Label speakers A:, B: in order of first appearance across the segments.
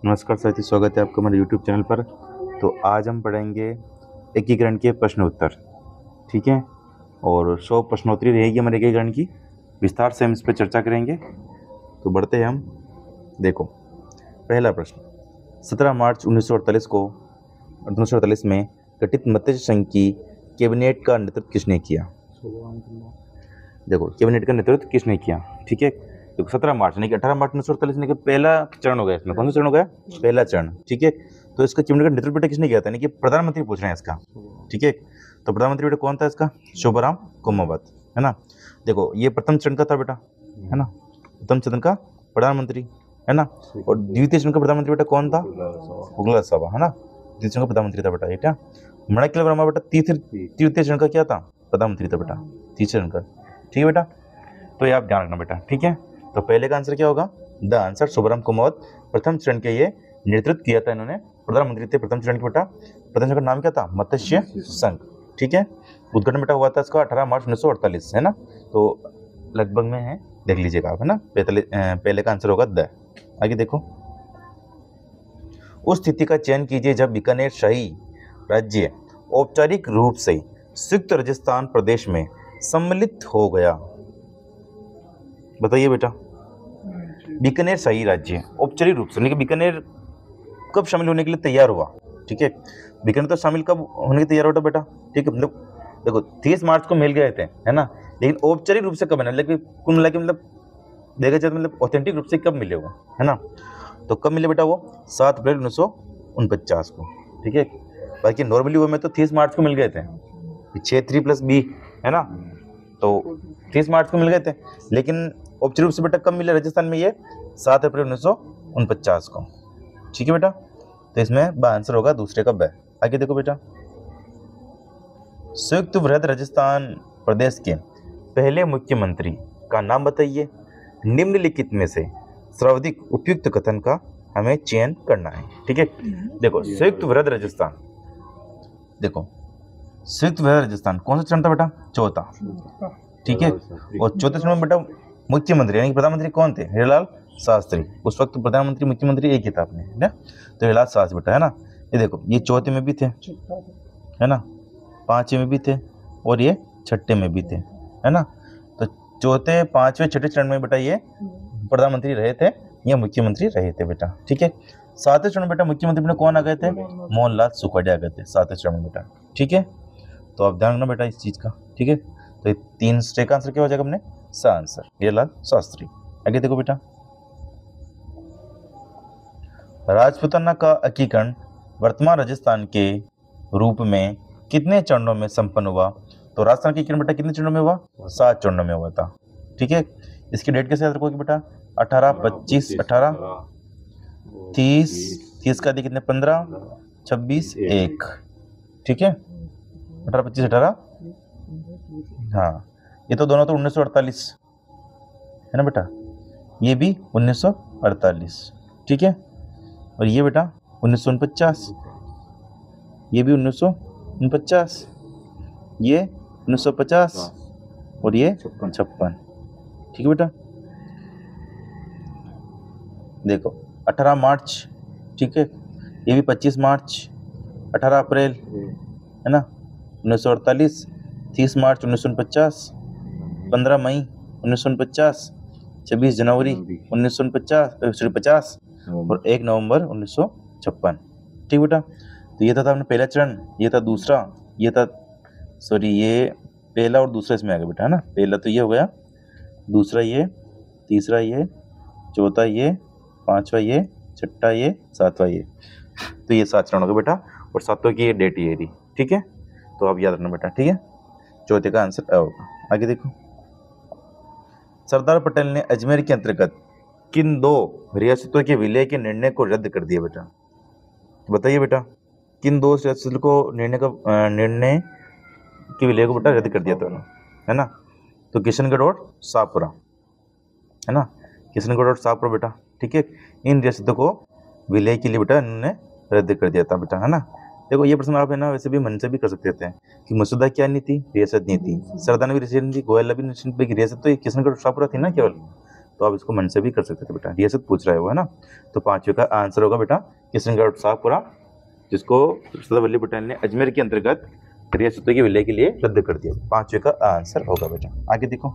A: नमस्कार साथी, स्वागत है आपका हमारे यूट्यूब चैनल पर। तो आज हम पढ़ेंगे एकीकरण के प्रश्न उत्तर, ठीक है। और 100 प्रश्नोत्तरी रहेगी हमारे एकीकरण की। विस्तार से हम इस पर चर्चा करेंगे। तो बढ़ते हैं हम। देखो, पहला प्रश्न, 17 मार्च 1948 में गठित मत्स्य संघ की कैबिनेट का नेतृत्व किसने किया? देखो, कैबिनेट का नेतृत्व किसने किया, ठीक है। देखो, 17 मार्च यानी कि 18 मार्च 1948 यानी कि पहला चरण हो गया। इसमें कौन सा चरण हो गया? पहला चरण, ठीक है। तो इसका कैबिनेट का नेतृत्व बेटा किसने किया था, यानी कि प्रधानमंत्री पूछ रहे हैं इसका, ठीक है। तो प्रधानमंत्री बेटा कौन था इसका? शोभाराम कोमावत, है ना। देखो, ये प्रथम चरण का था बेटा, है ना। प्रथम चरण का प्रधानमंत्री, है ना। और द्वितीय चरण का प्रधानमंत्री बेटा कौन था? मुगल सभा, है ना। द्वितीय चरण का प्रधानमंत्री था बेटा, ये क्या मणिलाल वर्मा बेटा तृतीय चरण का क्या था? प्रधानमंत्री था बेटा, तीसरे चरण का, ठीक है बेटा। तो ये आप ध्यान रखना बेटा, ठीक है। तो पहले का आंसर क्या होगा? The answer Shobharam Kumawat. प्रथम चरण के ये नेतृत्व किया था इन्होंने, प्रधानमंत्री थे प्रथम चरण के बेटा। प्रथम चरण का नाम क्या था? मत्स्य संघ, ठीक है। उद्घाटन बेटा हुआ था इसका 18 मार्च 1948, है ना। तो लगभग में है, देख लीजिएगा आप, है ना। पहले का आंसर होगा द। आगे देखो, उस स्थिति का चयन कीजिए जब बीकानेर शाही राज्य औपचारिक रूप से संयुक्त राजस्थान प्रदेश में सम्मिलित हो गया। बताइए बेटा, बीकानेर शाही राज्य औपचारिक रूप से, बीकानेर कब शामिल होने के लिए तैयार हुआ, ठीक है। बीकानेर तो शामिल कब होने के तैयार हुआ बेटा, ठीक है। मतलब देखो, 30 मार्च को मिल गए थे, है ना। लेकिन औपचारिक रूप से कब बना, लेकिन कुल मिला के मतलब देखा जाए तो मतलब ऑथेंटिक रूप से कब मिले वो, है ना। तो कब मिले बेटा वो? 7 अप्रैल 1949 को, ठीक है। बाकी नॉर्मली वो में तो 30 मार्च को मिल गए थे, 6 3 + B, है ना। तो 30 मार्च को मिल गए थे, लेकिन औपचारिक रूप से बेटा कब मिले राजस्थान में? ये 7 अप्रैल 1949 को, ठीक है बेटा। तो इसमें आंसर होगा दूसरे का ब। आगे देखो बेटा, संयुक्त वृहद राजस्थान प्रदेश के पहले मुख्यमंत्री का नाम बताइए। निम्नलिखित में से सर्वाधिक उपयुक्त कथन का हमें चयन करना है, ठीक है। देखो, संयुक्त वृहद राजस्थान, देखो संयुक्त वृहद राजस्थान कौन सा चरण था बेटा? चौथा, ठीक है। और चौथे चरण में बेटा मुख्यमंत्री यानी कि प्रधानमंत्री कौन थे? हीरालाल शास्त्री। उस वक्त प्रधानमंत्री मुख्यमंत्री एक ही था अपने, है ना। तो हीरालाल शास्त्री बेटा, है ना। ये देखो, ये चौथे में भी थे, है ना, पांचवें में भी थे, और ये छठे में भी थे, है ना। तो चौथे, पांचवें, छठे चरण में बेटा ये प्रधानमंत्री रहे थे या मुख्यमंत्री रहे थे बेटा, ठीक है। सातवें चरण में बेटा मुख्यमंत्री में कौन आ गए थे? मोहनलाल सुखाड़िया आ गए थे सातवें चरण में बेटा, ठीक है। तो आप ध्यान रखना बेटा इस चीज का, ठीक है। तो 3 स्टेक आंसर क्या हो जाएगा अपने? सा आंसर, हीरालाल शास्त्री। आगे देखो बेटा, राजपूताना का एकीकरण वर्तमान राजस्थान के रूप में कितने चरणों में संपन्न हुआ? तो राजस्थान के एकीकरण बेटा कितने चरणों में हुआ? 7 चरणों में हुआ था, ठीक है। इसकी डेट कैसे याद रखोगे बेटा? 18 25 18 30 30 का कितने? 15 26 1, ठीक है। 18 25 18, हाँ। ये तो दोनों तो 1948 है ना बेटा, ये भी 1948, ठीक है। और ये बेटा 1949, ये भी 1949, ये 1950, और ये 56, ठीक है बेटा। देखो, 18 मार्च, ठीक है। ये भी 25 मार्च, 18 अप्रैल, है ना, 1948, 30 मार्च 1949, 15 मई 1949, 26 जनवरी 1950 और 1 नवंबर 1956, ठीक बेटा। तो ये था अपना पहला चरण, ये था दूसरा, ये था सॉरी ये पहला और दूसरा इसमें आ गया बेटा, है ना। पहला तो ये हो गया, दूसरा ये, तीसरा ये, चौथा ये, पांचवा ये, छठा ये, सातवां ये। तो ये 7 चरण हो गए बेटा, और सातों की ये डेट ये थी, ठीक है। तो आप याद रखना बेटा, ठीक है। चौथे का आंसर अ होगा। आगे देखो, सरदार पटेल ने अजमेर के अंतर्गत किन 2 रियासतों के विलय के निर्णय को रद्द कर दिया बेटा? बताइए बेटा, किन 2 रियासतों को निर्णय के विलय को बेटा रद्द कर दिया था, है ना। तो किशनगढ़ और शाहपुरा, है ना, किशनगढ़ और शाहपुरा बेटा, ठीक है। इन रियासतों को विलय के लिए बेटा इन्होंने रद्द कर दिया था बेटा, है ना। देखो, ये प्रश्न आप है ना वैसे भी मन से भी कर सकते थे कि मसूदा क्या नहीं थी? रियासत नहीं थी। सरदार भी रियासत नहीं थी, गोयला भी रियासत, तो किशनगढ़ और शाहपुरा थी ना केवल। तो आप इसको मन से भी कर सकते थे बेटा, रियासत पूछ रहा है वो, है ना। तो पांचवे का आंसर होगा बेटा किशनगढ़ शाहपुरा, जिसको सरदार वल्लभ पटेल ने अजमेर के अंतर्गत रियासतों के विलय के लिए रद्द कर दिया। पांचवे का आंसर होगा बेटा। आगे देखो,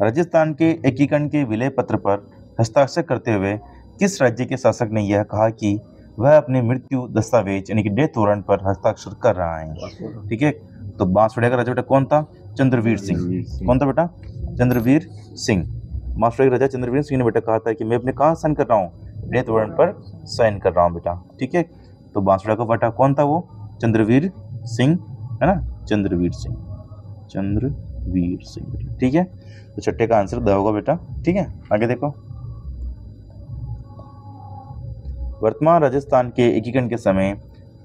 A: राजस्थान के एकीकरण के विलय पत्र पर हस्ताक्षर करते हुए किस राज्य के शासक ने यह कहा कि वह अपने मृत्यु दस्तावेज यानी कि डेथ वारंट पर हस्ताक्षर कर रहा है? ठीक है, तो बांसवाड़ा का राजा बेटा कौन था? चंद्रवीर सिंह। कौन था बेटा? चंद्रवीर सिंह। बांसवाड़ा के राजा चंद्रवीर सिंह ने बेटा कहा था कि मैं अपने कहाँ साइन कर रहा हूँ? डेथ वारंट पर साइन कर रहा हूँ बेटा। ठीक है, तो बांसवाड़ा का बेटा कौन था? वो चंद्रवीर सिंह, है ना, चंद्रवीर सिंह, चंद्रवीर सिंह बेटा। ठीक है, तो छठे का आंसर द होगा बेटा। ठीक है, आगे देखो, वर्तमान राजस्थान के एकीकरण के समय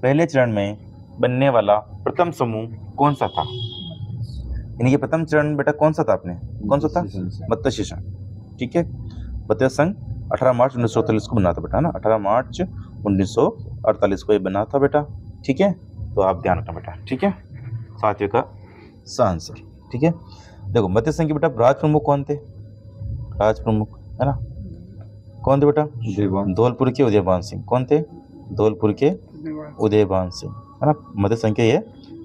A: पहले चरण में बनने वाला प्रथम समूह कौन सा था? यानी कि प्रथम चरण बेटा कौन सा था? आपने कौन सा था? मत्स्य संघ। ठीक है, मत्स्य संघ 18 मार्च 1948 को बना था बेटा, ना 18 मार्च 1948 को ये बना था बेटा। ठीक है, तो आप ध्यान रखना बेटा। ठीक है, सातवें का आंसर। ठीक है, देखो मत्स्य संघ के बेटा राज प्रमुख कौन थे? राज प्रमुख, है ना, कौन थे बेटा? धौलपुर के उदयभान सिंह। कौन थे? धौलपुर के उदयभान सिंह, है ना। मत्स्य संघ के ये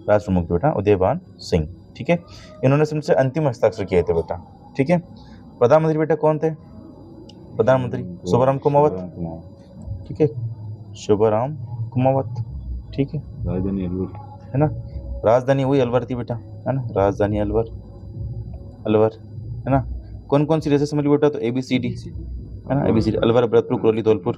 A: राज प्रमुख थे बेटा, उदयभान सिंह। ठीक है, इन्होंने सबसे अंतिम हस्ताक्षर किए थे बेटा। ठीक है, प्रधानमंत्री बेटा कौन थे? प्रधानमंत्री शुभराम कुमावत। ठीक है, शुभराम कुमावत। ठीक है, राजधानी अलवर, है ना, राजधानी वही अलवर थी बेटा, है ना, राजधानी अलवर, अलवर, है ना। कौन कौन सी रियासत समझ बेटा? तो ABCD, है ना, ABCD, अलवर, भरतपुर, करौली, धौलपुर,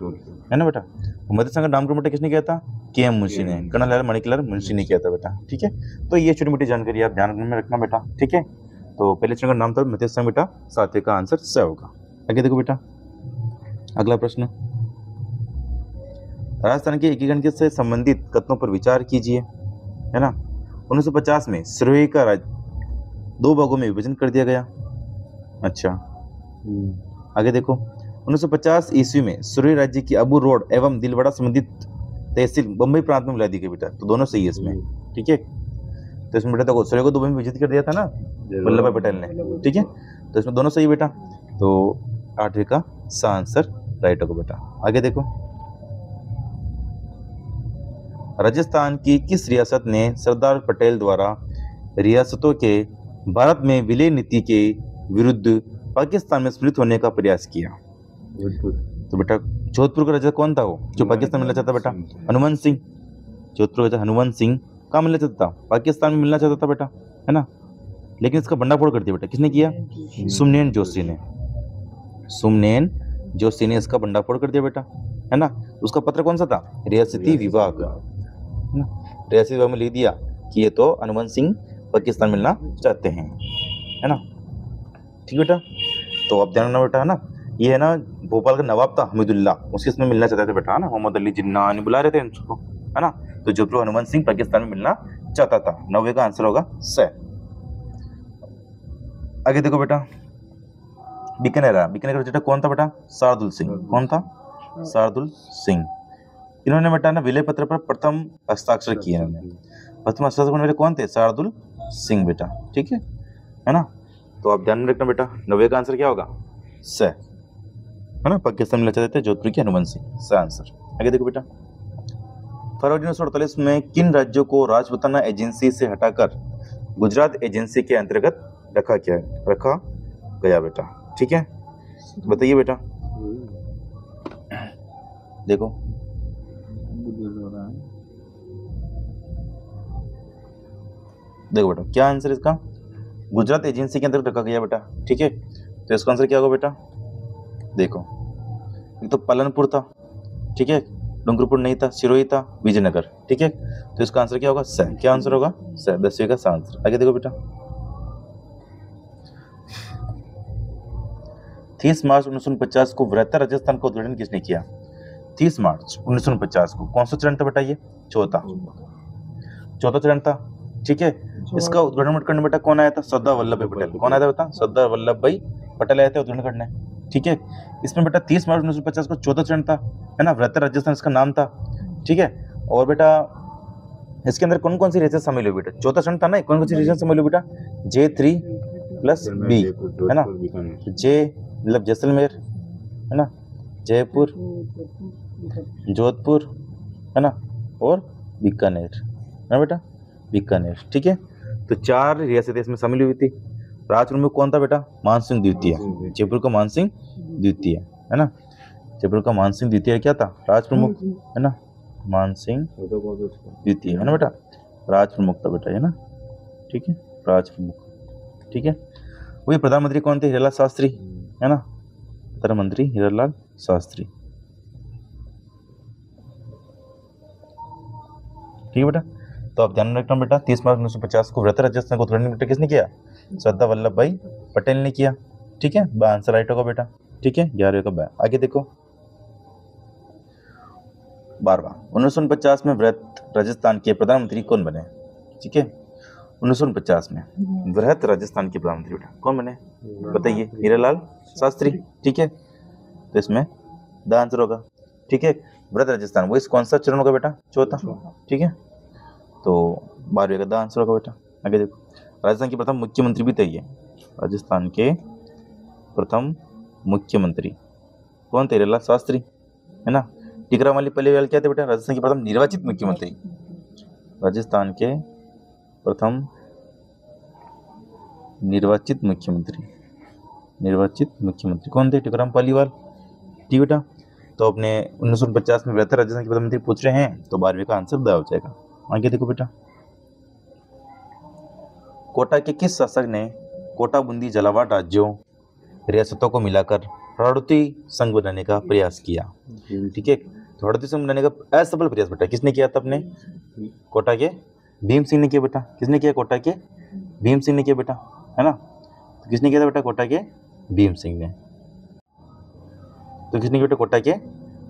A: है ना बेटा। मत्स्य संघ का नामकरण बेटा किसने किया था? KM मुंशी ने, कर्नल लाल मणिकलाल मुंशी ने किया था बेटा। ठीक है, तो ये छोटी मोटी जानकारी आप ध्यान में रखना बेटा। ठीक है, तो पहले चरण का नाम था मत्स्य संघ बेटा, सातवें का आंसर स होगा। आगे देखो बेटा, अगला प्रश्न, राजस्थान के एकीकरण से संबंधित कथनों पर विचार कीजिए, है ना। 1950 में सिरोही का राज्य 2 भागों में विभाजन कर दिया गया। अच्छा, आगे देखो, 1950 ईस्वी में सिरोही राज्य की अबू रोड एवं दिलवाड़ा संबंधित तहसील बम्बई प्रांत में मिला दी गई बेटा। तो दोनों सही है इसमें। ठीक है, तो इसमें बेटा देखो सिरोही को 2 भाग में विभाजित कर दिया था ना वल्लभ भाई पटेल ने। ठीक है, तो इसमें दोनों सही बेटा, तो 8वें का आंसर राइट होगा बेटा। आगे देखो, राजस्थान की किस रियासत ने सरदार पटेल द्वारा रियासतों के भारत में विलय नीति के विरुद्ध पाकिस्तान में सम्मिलित होने का प्रयास किया? तो बेटा जोधपुर का राजा कौन था? वो जो पाकिस्तान में मिलना चाहता बेटा, हनुमान सिंह। जोधपुर का राजा हनुमान सिंह कहाँ मिलना चाहता था? पाकिस्तान में मिलना चाहता था बेटा, है ना। लेकिन इसका भंडाफोड़ कर दिया बेटा, किसने किया? सुमनेन जोशी ने। सुमनेन जोशी ने इसका भंडाफोड़ कर दिया बेटा, है ना। उसका पत्र कौन सा था? रियासती विभाग, है ना। रियासती विभाग में लिख दिया कि ये तो हनुमान सिंह पाकिस्तान मिलना चाहते हैं, है ना। ठीक बेटा, तो आप ध्यान रखना बेटा, है ना। ये है ना भोपाल का नवाब था हमीदुल्ला, उसके इसमें मिलना चाहते थे बेटा, है ना। मोहम्मद अली जिन्ना ने बुला रहे थे इनको, है ना। तो जोधपुर हनुमान सिंह पाकिस्तान में मिलना चाहता था। 9वें का आंसर होगा स। आगे देखो बेटा, बीकानेर, बीकानेर का बेटा कौन था बेटा? शार्दुल सिंह। कौन था? शार्दुल सिंह। इन्होंने बेटा ना विलय पत्र पर प्रथम हस्ताक्षर किए इन्होंने। प्रथम हस्ताक्षर करने वाले कौन थे? शार्दुल सिंह बेटा। ठीक है ना। तो आप ध्यान में रखना बेटा, 9वें का आंसर क्या होगा? स, है ना। पाकिस्तान में मिलना चाहते थे जोधपुर की हनुमान सिंह, स आंसर। आगे देखो बेटा, फरवरी 1948 में किन राज्यों को राजपुताना एजेंसी से हटाकर गुजरात एजेंसी के अंतर्गत रखा गया बेटा? ठीक है, बताइए बेटा। देखो बेटा क्या आंसर इसका? गुजरात एजेंसी के अंतर्गत रखा गया बेटा। ठीक है, तो इसका आंसर क्या होगा बेटा? देखो, एक तो पालनपुर था, ठीक है, डूंगरपुर नहीं था, सिरोही था, विजयनगर। ठीक है, तो इसका आंसर क्या होगा? स। क्या आंसर होगा? स, 10वें का आंसर। आगे देखो बेटा, 30 मार्च 1949 को वृहत्तर राजस्थान का उद्घाटन किसने किया? 30 मार्च 1949 को कौन सा चरण था बेटा? ये चौथा चरण था। ठीक है, इसका उद्घाटन करने बेटा कौन आया था? सरदार वल्लभ भाई पटेल। कौन आया था बेटा? सरदार वल्लभ भाई पटेल आए थे उद्घाटन करने। ठीक है, इसमें बेटा 30 मार्च 1950 को चौथा चरण था, है ना। वृहत्तर राजस्थान इसका नाम था। ठीक है, और बेटा इसके अंदर कौन कौन सी रियासत शामिल हुई बेटा? चौथा चरण था ना, कौन कौन सी रियासत शामिल हुई बेटा? J3, प्लस बी, है ना। जे मतलब जैसलमेर, है ना, जयपुर, जोधपुर, है ना, और बीकानेर, है ना बेटा, बीकानेर। ठीक है, तो 4 रियासतें इसमें शामिल हुई थी। राज प्रमुख कौन था बेटा? मानसिंह द्वितीय। जयपुर का मानसिंह द्वितीय, है ना, जयपुर का मानसिंह द्वितीय क्या था? राज प्रमुख, है ना, मानसिंह द्वितीय, है ना बेटा, राज प्रमुख था बेटा, है ना। ठीक है, राज प्रमुख। ठीक है, वही प्रधानमंत्री कौन थे? हीरालाल शास्त्री, है ना, प्रधानमंत्री हीरालाल शास्त्री। ठीक है बेटा, तो आप ध्यान में रखना बेटा, 30 मार्च 1950 को वृहत राजस्थान को उत्खनन बेटा किसने किया? सरदार वल्लभ भाई पटेल ने किया। ठीक है, आंसर राइट होगा बेटा। ठीक है, 11 का बाय। आगे देखो 12वां, 1949 में वृहत राजस्थान के प्रधानमंत्री कौन बने? ठीक है, 1949 में वृहत राजस्थान के प्रधानमंत्री बेटा कौन बने? बताइए, हीरालाल शास्त्री। ठीक है, तो इसमें द आंसर होगा। ठीक है, वृहत राजस्थान, वो इस कौन सा चरण होगा बेटा? चौथा। ठीक है, तो 12वें का द आंसर होगा बेटा। आगे देखो, राजस्थान के प्रथम मुख्यमंत्री भी चाहिए। राजस्थान के प्रथम मुख्यमंत्री कौन थे? हीरालाल शास्त्री, है ना। टिकराम वाली पहले वाले क्या थे बेटा? राजस्थान के प्रथम निर्वाचित मुख्यमंत्री। राजस्थान के प्रथम निर्वाचित मुख्यमंत्री, निर्वाचित मुख्यमंत्री कौन थे? टिकराम पालीवाल। ठीक बेटा, तो अपने 1950 में वृहत राजस्थान के प्रधानमंत्री पूछ रहे हैं, तो 12वें का आंसर द हो जाएगा। आगे देखो बेटा, कोटा के किस शासक ने कोटा, बूंदी, झालावाड़ राज्यों रियासतों को मिलाकर हड़ौती संघ बनाने का प्रयास किया? ठीक है, तो हड़ौती संघ बनाने का असफल प्रयास बेटा किसने किया था? अपने कोटा के भीम सिंह ने किया बेटा। किसने किया? कोटा के भीम सिंह ने किया बेटा, है ना। तो किसने किया था बेटा? कोटा के भीम सिंह ने। तो किसने किया बेटा? कोटा के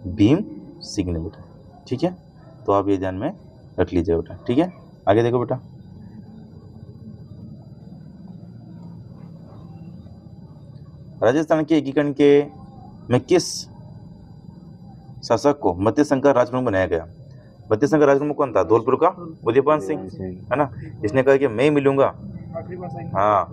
A: भीम सिंह ने बेटा। ठीक है, तो आप ये ध्यान में रख लीजिए बेटा। ठीक है, आगे देखो बेटा, राजस्थान के एकीकरण के में किस शासक को मध्य संघ का राजप्रमुख बनाया गया? मध्य संघ का राजप्रमुख कौन था? धौलपुर का उदयपान सिंह, है ना। इसने कहा कि मैं ही मिलूंगा, हाँ,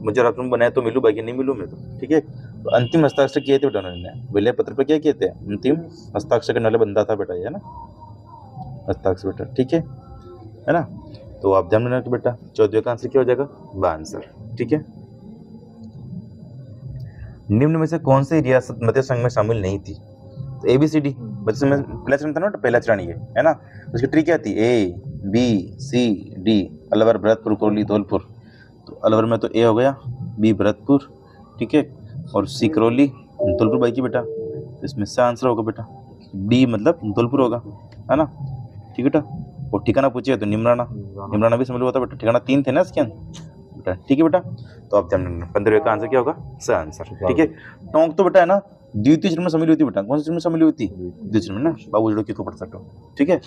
A: मुझे राजप्रमुख बनाया तो मिलूं, बाकी नहीं मिलूं मैं तो। ठीक है, तो अंतिम हस्ताक्षर किए थे बेटा उन्होंने विलय पत्र पर। क्या किए थे? अंतिम हस्ताक्षर करने वाला बंदा था बेटा, है ना, हस्ताक्षर बेटा। ठीक है ना। तो आप ध्यान में रखिए बेटा, 14वें का आंसर क्या हो जाएगा? ब आंसर। ठीक है, निम्न में से कौन सी रियासत मध्य संघ में शामिल नहीं थी? तो ABCD मध्य संघ में पहला चरण था ना, पहला चरण ये, है ना। उसकी ट्री क्या थी? ABCD, अलवर, भरतपुर, करौली, धौलपुर। तो अलवर में तो A हो गया, B भरतपुर, ठीक है, और C करौली, धौलपुर बाई की बेटा। तो इसमें से आंसर होगा बेटा D मतलब धौलपुर होगा, है ना। ठीक बेटा, और ठिकाना पूछिए तो निमराना, निमराना भी शामिल हुआ था बेटा। ठिकाना 3 थे ना इसके अंदर। ठीक है बेटा, तो आप ध्यान रखना 15वें का आंसर क्या होगा? स आंसर। ठीक है, टोंक तो बेटा है ना द्वितीय चरण में शामिल हुई थी बेटा। कौन से चरण में शामिल हुई थी? द्वितीय चरण में ना, बाबू जोड़ो किसको पढ़ सकते हो। ठीक है,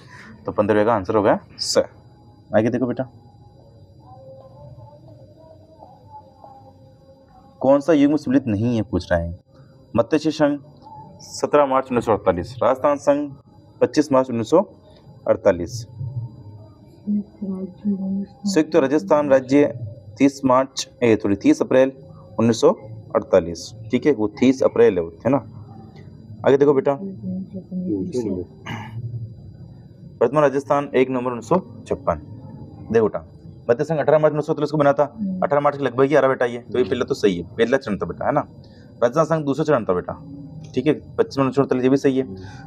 A: तो 15वें का आंसर होगा स। आगे देखो बेटा, कौन सा युग्म सम्मिलित नहीं है पूछ रहा है? मत्स्य संघ 17 मार्च 1948, राजस्थान संघ 25 मार्च 1948, संयुक्त राजस्थान राज्य 30 अप्रैल 1948। ठीक है, वो 30 अप्रैल है ना। आगे देखो बेटा, वर्तमान राजस्थान 1 नवंबर 1956। देखो बेटा, मध्य संघ 18 मार्च 1943 को बना था। 18 मार्च के लगभग ही आ रहा बेटा ये, तो ये पहले तो सही है, पहला चरण था बेटा, है ना। राजस्थान संघ दूसरा चरण था बेटा। ठीक है, 25 मार्च 1948 ये भी सही है।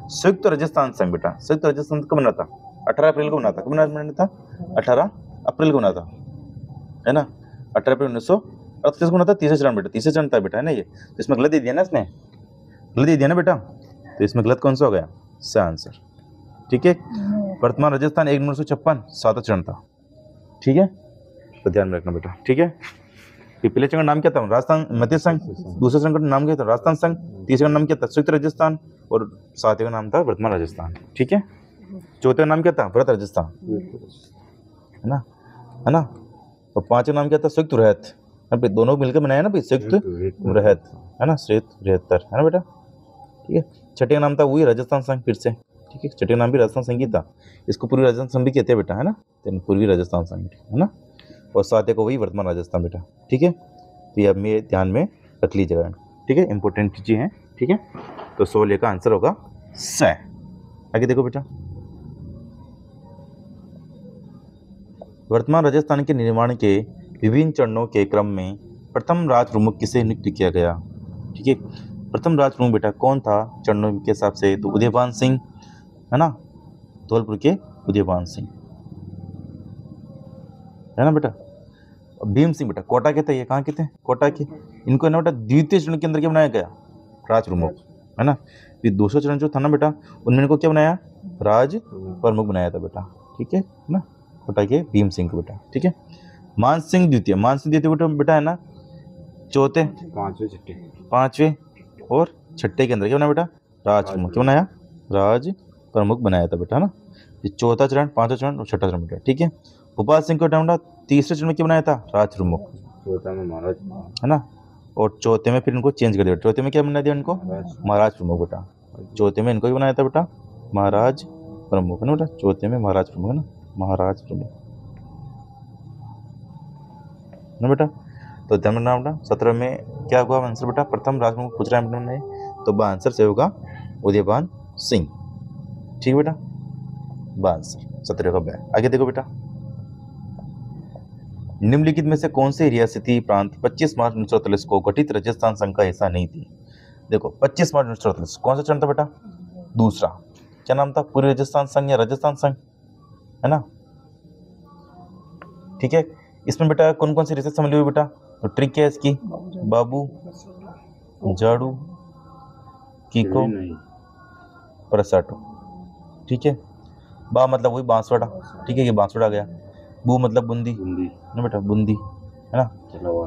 A: संयुक्त राजस्थान संघ बेटा, संयुक्त राजस्थान कब बना था? 18 अप्रैल को बना था। कब बना था? 18 अप्रैल को बना था, है ना। 18 अप्रैल 1938 को बना था। तीसरा चरण बेटा, तीसरा चरण था बेटा, है ना ये। तो इसमें गलत दे दिया ना, इसने गलत दे दिया ना बेटा, तो इसमें गलत कौन सा हो गया? स आंसर। ठीक है, वर्तमान राजस्थान 1 नवंबर 1956 सातवां चरण था। ठीक है, तो ध्यान में रखना बेटा। ठीक है, पहले चरण का नाम क्या था? राजस्थान मध्य संघ। दूसरे चरण का नाम क्या था? राजस्थान संघ। तीसरे का नाम क्या था? संयुक्त राजस्थान। और सातवें का नाम था वर्तमान राजस्थान। ठीक है, चौथे का नाम क्या था? वृहत राजस्थान, है ना, है ना। और पांचवा नाम क्या था? संयुक्त वृहत। दोनों मिलकर बनाया ना भाई, संयुक्त वृहत, है ना, संयुक्त वृहत्तर, है ना बेटा। ठीक है, छठे का नाम था वही राजस्थान संघ फिर से। ठीक है, छठे का नाम भी राजस्थान संघ ही था। इसको पूर्वी राजस्थान संघ भी कहते हैं बेटा, है ना, पूर्वी राजस्थान संघ, है ना। और सातवें को वही वर्तमान राजस्थान बेटा। ठीक है, तो ये अब मेरे ध्यान में रख लीजिएगा, ठीक है, इंपॉर्टेंट चीज़ें हैं, ठीक है। तो 16 का आंसर होगा स। आगे देखो बेटा, वर्तमान राजस्थान के निर्माण के विभिन्न चरणों के क्रम में प्रथम राज प्रमुख किसे नियुक्त किया गया, ठीक है। प्रथम राज प्रमुख बेटा कौन था चरणों के हिसाब से, तो उदयभान सिंह, है ना, धौलपुर के उदयभान सिंह, है ना बेटा। भीम सिंह बेटा कोटा के थे, ये कहाँ के थे, कोटा के। इनको है ना बेटा द्वितीय चरण के अंदर क्या बनाया गया, राज प्रमुख, है ना। ये दूसरा चरण जो था ना बेटा, उनमें इनको क्या बनाया, राज प्रमुख बनाया था बेटा, ठीक है ना, कोटा के भीम सिंह को बेटा, ठीक है। मान सिंह द्वितीय बेटा है ना चौथे, पांचवे और छठे के अंदर क्या बनाया बेटा, राज प्रमुख क्या बनाया, राज प्रमुख बनाया था बेटा, है ना। ये चौथा चरण, पांचवा चरण और छठा चरण बेटा, ठीक है। भोपाल सिंह को बेटा तीसरे चरण में क्या बनाया था, राज प्रमुख, चौथा में महाराज, है ना। और चौथे में फिर इनको चेंज कर दिया, चौथे में क्या बना दिया इनको, महाराज प्रमुख बेटा। चौथे में इनको क्या बनाया था बेटा, महाराज प्रमुख, है ना बेटा, चौथे में महाराज प्रमुख, है ना, महाराज प्रमुख, ना बेटा। तो ध्यान रखना बेटा 17 में क्या हुआ आंसर बेटा, प्रथम राज प्रमुख पूछ रहा है बेटा, तो बा आंसर से होगा उदयभान सिंह, ठीक है बेटा, बा आंसर 17 का बै। आगे देखो बेटा, निम्नलिखित में से कौन सी रियासती प्रांत 25 मार्च 1948 को गठित राजस्थान संघ का हिस्सा नहीं थी। देखो 25 मार्च 1948 कौन सा चरण था बेटा, दूसरा, क्या नाम था, पूर्वी राजस्थान संघ या राजस्थान संघ, है ना, ठीक है। इसमें बेटा कौन कौन सी रियासत सम्मिलित हुई बेटा, तो ट्रिक क्या है इसकी, बाबू, जाड़ू, कीको, परसाटो, ठीक है। बा मतलब वही बांसवाड़ा, ठीक है, ये बांसवाड़ा आ गया। बू मतलब बूंदी ना बेटा, बूंदी, है ना।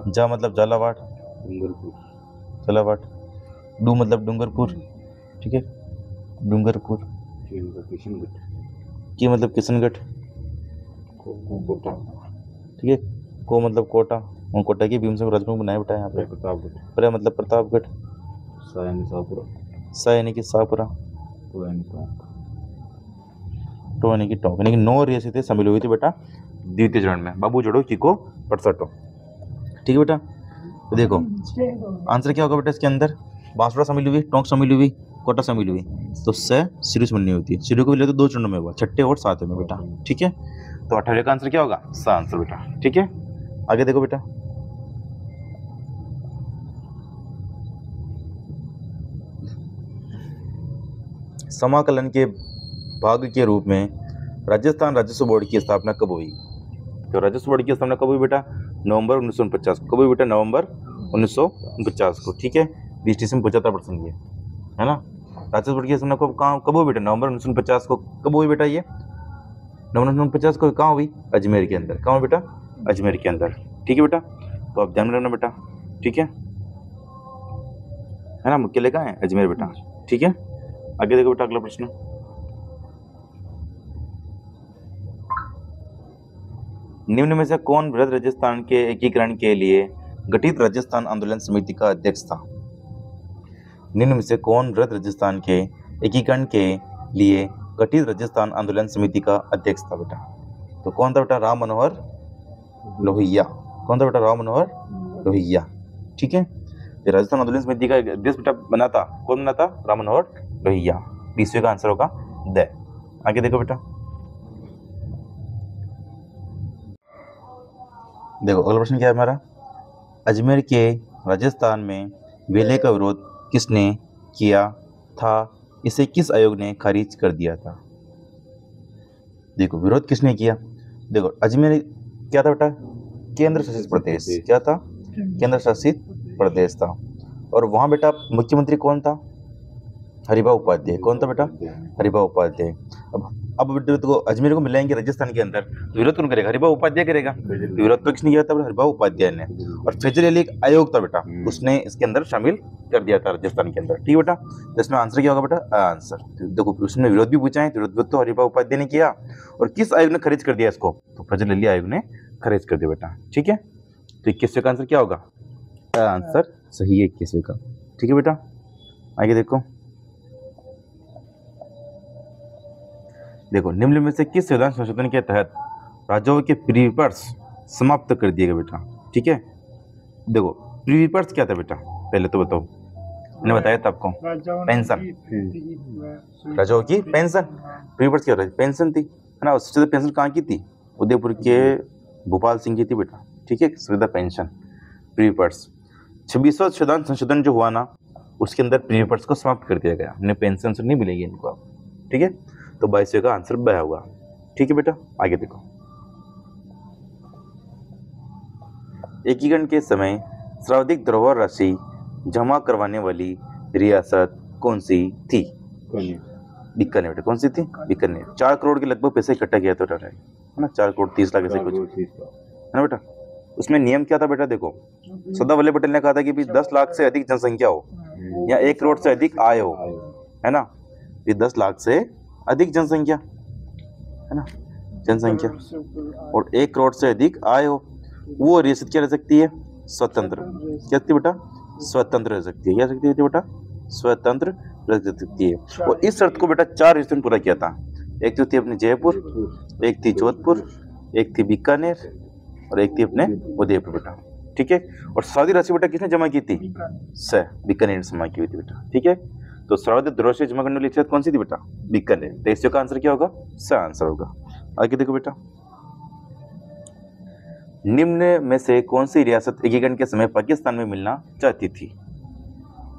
A: जा मतलब झालावाड़, झालावाड़। डू मतलब डूंगरपुर, ठीक है, डूंगरपुर। की मतलब किशनगढ़, ठीक है। को मतलब कोटा, और कोटा की भीम सिंह राजपूत बनाया बेटा यहाँ पे। प्रतापगढ़ मतलब प्रतापगढ़। सा यानी कि शाहपुरा, टो यानी कि टोंक, यानी कि 9 रियासतें शामिल हुई थी बेटा द्वितीय चरण में, बाबू जड़ो, चिको, परसटो, ठीक है बेटा। तो देखो आंसर क्या होगा बेटा इसके अंदर, बांसवाड़ा शामिल हुई, टोंक शामिल हुई, कोटा शामिल हुई, तो से सिरू बननी होती है। सिरू को भी ले तो 2 चरणों में हुआ, छठे और सातवें में बेटा, ठीक है। तो 18 का आंसर क्या होगा, सा आंसर बेटा, ठीक है। आगे देखो बेटा, समाकलन के भाग के रूप में राजस्थान राजस्व बोर्ड की स्थापना कब हुई। तो राजस्व बोर्ड की स्थापना कब हुई बेटा, नवंबर 1949 को। कब हुई बेटा, नवंबर 1949 को, ठीक है। बीस में पूछा था प्रश्न ये, है ना। राजस्व बोर्ड की स्थापना कब हुई बेटा, नवंबर 1949 को। कब हुई बेटा ये, नवंबर 1950 को। कहाँ हुई, अजमेर के अंदर। कहाँ हुई बेटा, अजमेर के अंदर, ठीक है बेटा। तो आप ध्यान में रखना बेटा, ठीक है ना। मुख्यालय कहाँ है, अजमेर बेटा, ठीक है। आगे देखो बेटा अगला प्रश्न, निम्न में से कौन बृहद राजस्थान के एकीकरण के लिए गठित राजस्थान आंदोलन समिति का अध्यक्ष था। निम्न में से कौन बृहद राजस्थान के एकीकरण के लिए गठित राजस्थान आंदोलन समिति का अध्यक्ष था बेटा, तो कौन था बेटा, राम मनोहर लोहिया। कौन था बेटा, राम मनोहर लोहिया, ठीक है। राजस्थान आंदोलन समिति का अध्यक्ष बेटा बना था, कौन बना था, राम मनोहर लोहिया। 20वें का आंसर होगा द। आगे देखो बेटा, देखो अगला प्रश्न क्या है हमारा, अजमेर के राजस्थान में विलय का विरोध किसने किया था, इसे किस आयोग ने खारिज कर दिया था। देखो विरोध किसने किया, देखो अजमेर क्या था बेटा, केंद्र शासित प्रदेश, क्या था, केंद्र शासित प्रदेश था। और वहाँ बेटा मुख्यमंत्री कौन था, हरिभा उपाध्याय। कौन था बेटा, हरिभा उपाध्याय। अब बेटा तो अजमेर को मिलाएंगे राजस्थान के अंदर, तो विरोध कौन करेगा, हरिभा उपाध्याय करेगा। तो विरोध तो किसने किया था, हरिभा उपाध्याय ने। और फैजल अली एक आयोग था बेटा, उसने इसके अंदर शामिल कर दिया था राजस्थान के अंदर, ठीक है बेटा। तो इसमें आंसर क्या होगा बेटा, आंसर। तो देखो उसने विरोध भी पूछा है, तो विरोध तो हरिभा उपाध्याय ने किया, और किस आयोग ने खारिज कर दिया इसको, तो फैजल अली आयोग ने खारिज कर दिया बेटा, ठीक है। तो 21वें का आंसर क्या होगा, आंसर सही है 21वें का, ठीक है बेटा। आगे देखो, देखो निम्न में से किस संविधान संशोधन के तहत राज्यों के प्रीपर्स समाप्त कर दिए गए बेटा, ठीक है। देखो प्रीविपर्स क्या था बेटा, पहले तो बताओ, मैंने बताया था आपको, पेंशन, राजाओं की पेंशन। प्रीविपर्स क्या था, पेंशन थी, है ना। उससे ज्यादा पेंशन कहाँ की थी, उदयपुर के भोपाल सिंह की थी बेटा, ठीक है, सुविधा पेंशन प्रीविपर्स। 26वां संशोधन जो हुआ ना, उसके अंदर प्रीविपर्स को समाप्त कर दिया गया, इन्हें पेंशन से नहीं मिलेगी इनको अब, ठीक है। तो 22 का आंसर ब होगा, ठीक है बेटा। आगे देखो, एकीकरण के समय सर्वाधिक धरोहर राशि जमा करवाने वाली रियासत कौन सी थी, बीकानेर बेटा, कौन सी थी, बीकानेर। 4 करोड़ के लगभग पैसे इकट्ठा किया था है ना, 4 करोड़ 30 लाख ऐसे कुछ, है ना बेटा। उसमें नियम क्या था बेटा, देखो, सरदार वल्लभ पटेल ने कहा था कि भी 10 लाख से अधिक जनसंख्या हो या 1 करोड़ से अधिक आय हो, है ना। ये 10 लाख से अधिक जनसंख्या, है ना, जनसंख्या, और 1 करोड़ से अधिक आय हो, वो रियासत क्या रह सकती है, स्वतंत्र। क्या सकती है बेटा, स्वतंत्र रह सकती है। क्या सकती है बेटा, स्वतंत्र रह सकती है। और इस शर्त को बेटा 4 रियासतों ने पूरा किया था। एक तो थी अपनी जयपुर, एक थी जोधपुर, एक थी बीकानेर, और एक थी अपने उदयपुर बेटा, ठीक है। और सारी राशि बेटा किसने जमा की थी, बीकानेर ने जमा की हुई थी बेटा, ठीक है। तो सर्वाधिक धरोहर जमा करने वाली रियासत कौन सी थी बेटा, बीकानेर। तो इसका का आंसर क्या होगा, स आंसर होगा। आगे देखो बेटा, निम्न में से कौन सी रियासत एकीकरण के समय पाकिस्तान में मिलना चाहती थी।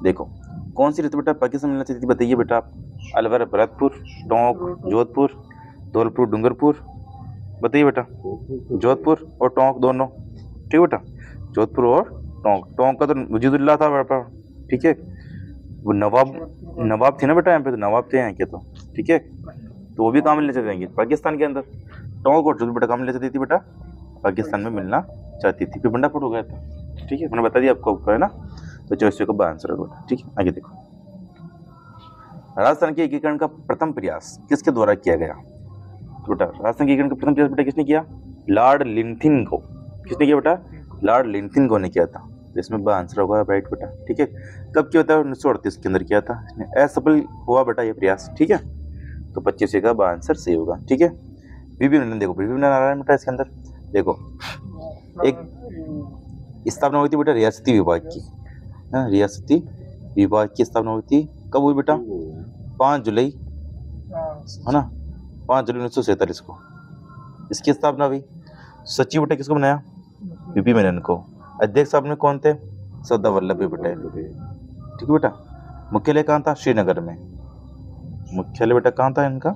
A: देखो, कौन सी रियासत बेटा पाकिस्तान में मिलना चाहती थी, बताइए बेटा आप। अलवर भरतपुर, टोंक जोधपुर, धौलपुर डूंगरपुर, बताइए बेटा। जोधपुर और टोंक दोनों, ठीक बेटा, जोधपुर और टोंक। टोंक का तो वजीदुल्लाह था बेटा, ठीक है, वो नवाब थे ना बेटा, यहाँ पे तो नवाब थे यहाँ के, तो ठीक है। तो वो भी कहाँ मिलने चाहते पाकिस्तान के अंदर। टोंक और जोधपुर बेटा कहाँ मिलने चाहती थी बेटा, पाकिस्तान में मिलना चाहती थी। फिर बंडाफोड़ हो गया था, ठीक है, मैंने बता दिया आपको, है ना। तो 24 का आंसर होगा, ठीक है। आगे देखो, राजस्थान के एकीकरण का प्रथम प्रयास किसके द्वारा किया गया। तो बेटा राजस्थान के एकीकरण का प्रथम प्रयास बेटा किसने किया, लॉर्ड लिंथिन को। किसने किया बेटा, लॉर्ड लिंथिन को ने किया था। तो इसमें आंसर होगा राइट बेटा, ठीक है। कब किया था, 1938 के अंदर किया था, असफल हुआ बेटा ये प्रयास, ठीक है। तो 25 का आंसर सही होगा, ठीक है। बीबी नंदन, देखो बीबी नंदन आ रहा है बेटा इसके अंदर। देखो, एक स्थापना हुई थी बेटा रियासती विभाग की, रियासती विभाग की स्थापना हुई थी। कब हुई बेटा, 5 जुलाई, है ना, 5 जुलाई 1947 को इसकी स्थापना हुई। सचिव बेटा किसको बनाया, बीपी मेनन को। अध्यक्ष साहब में कौन थे, सरदार वल्लभ भाई पटेल, ठीक है बेटा। मुख्यालय कहाँ था, श्रीनगर में। मुख्यालय बेटा कहाँ था इनका,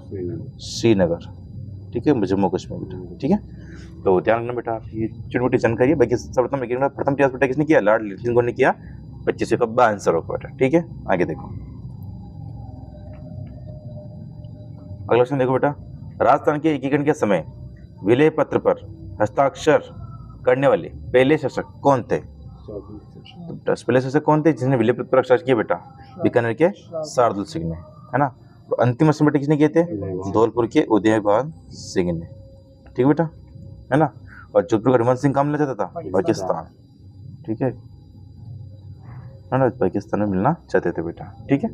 A: श्रीनगर, ठीक है, जम्मू कश्मीर बेटा, ठीक है। तो ध्यान रखना बेटा, ये छोटी मोटी जानकारी है। बाकी सर्वप्रथम प्रथम प्रयास बेटा किसने किया, लॉर्ड लिंथिन को ने किया। 25 का आंसर होगा बेटा, ठीक है। आगे देखो, अगला क्वेश्चन देखो बेटा, राजस्थान के एकीकरण के समय विलय पत्र पर हस्ताक्षर करने वाले पहले शासक कौन थे। तो पहले शासक कौन थे जिसने विलय पत्र पर हस्ताक्षर किया बेटा, बीकानेर के शार्दुल सिंह ने, है ना। तो अंतिम हस्ताक्षर बेटा किसने किए थे, धौलपुर के उदयभान सिंह ने, ठीक है बेटा, है ना। और जोधपुर का हरिवंश सिंह कहाँ मिलना चाहता था, पाकिस्तान, ठीक है ना, पाकिस्तान में मिलना चाहते थे बेटा, ठीक है।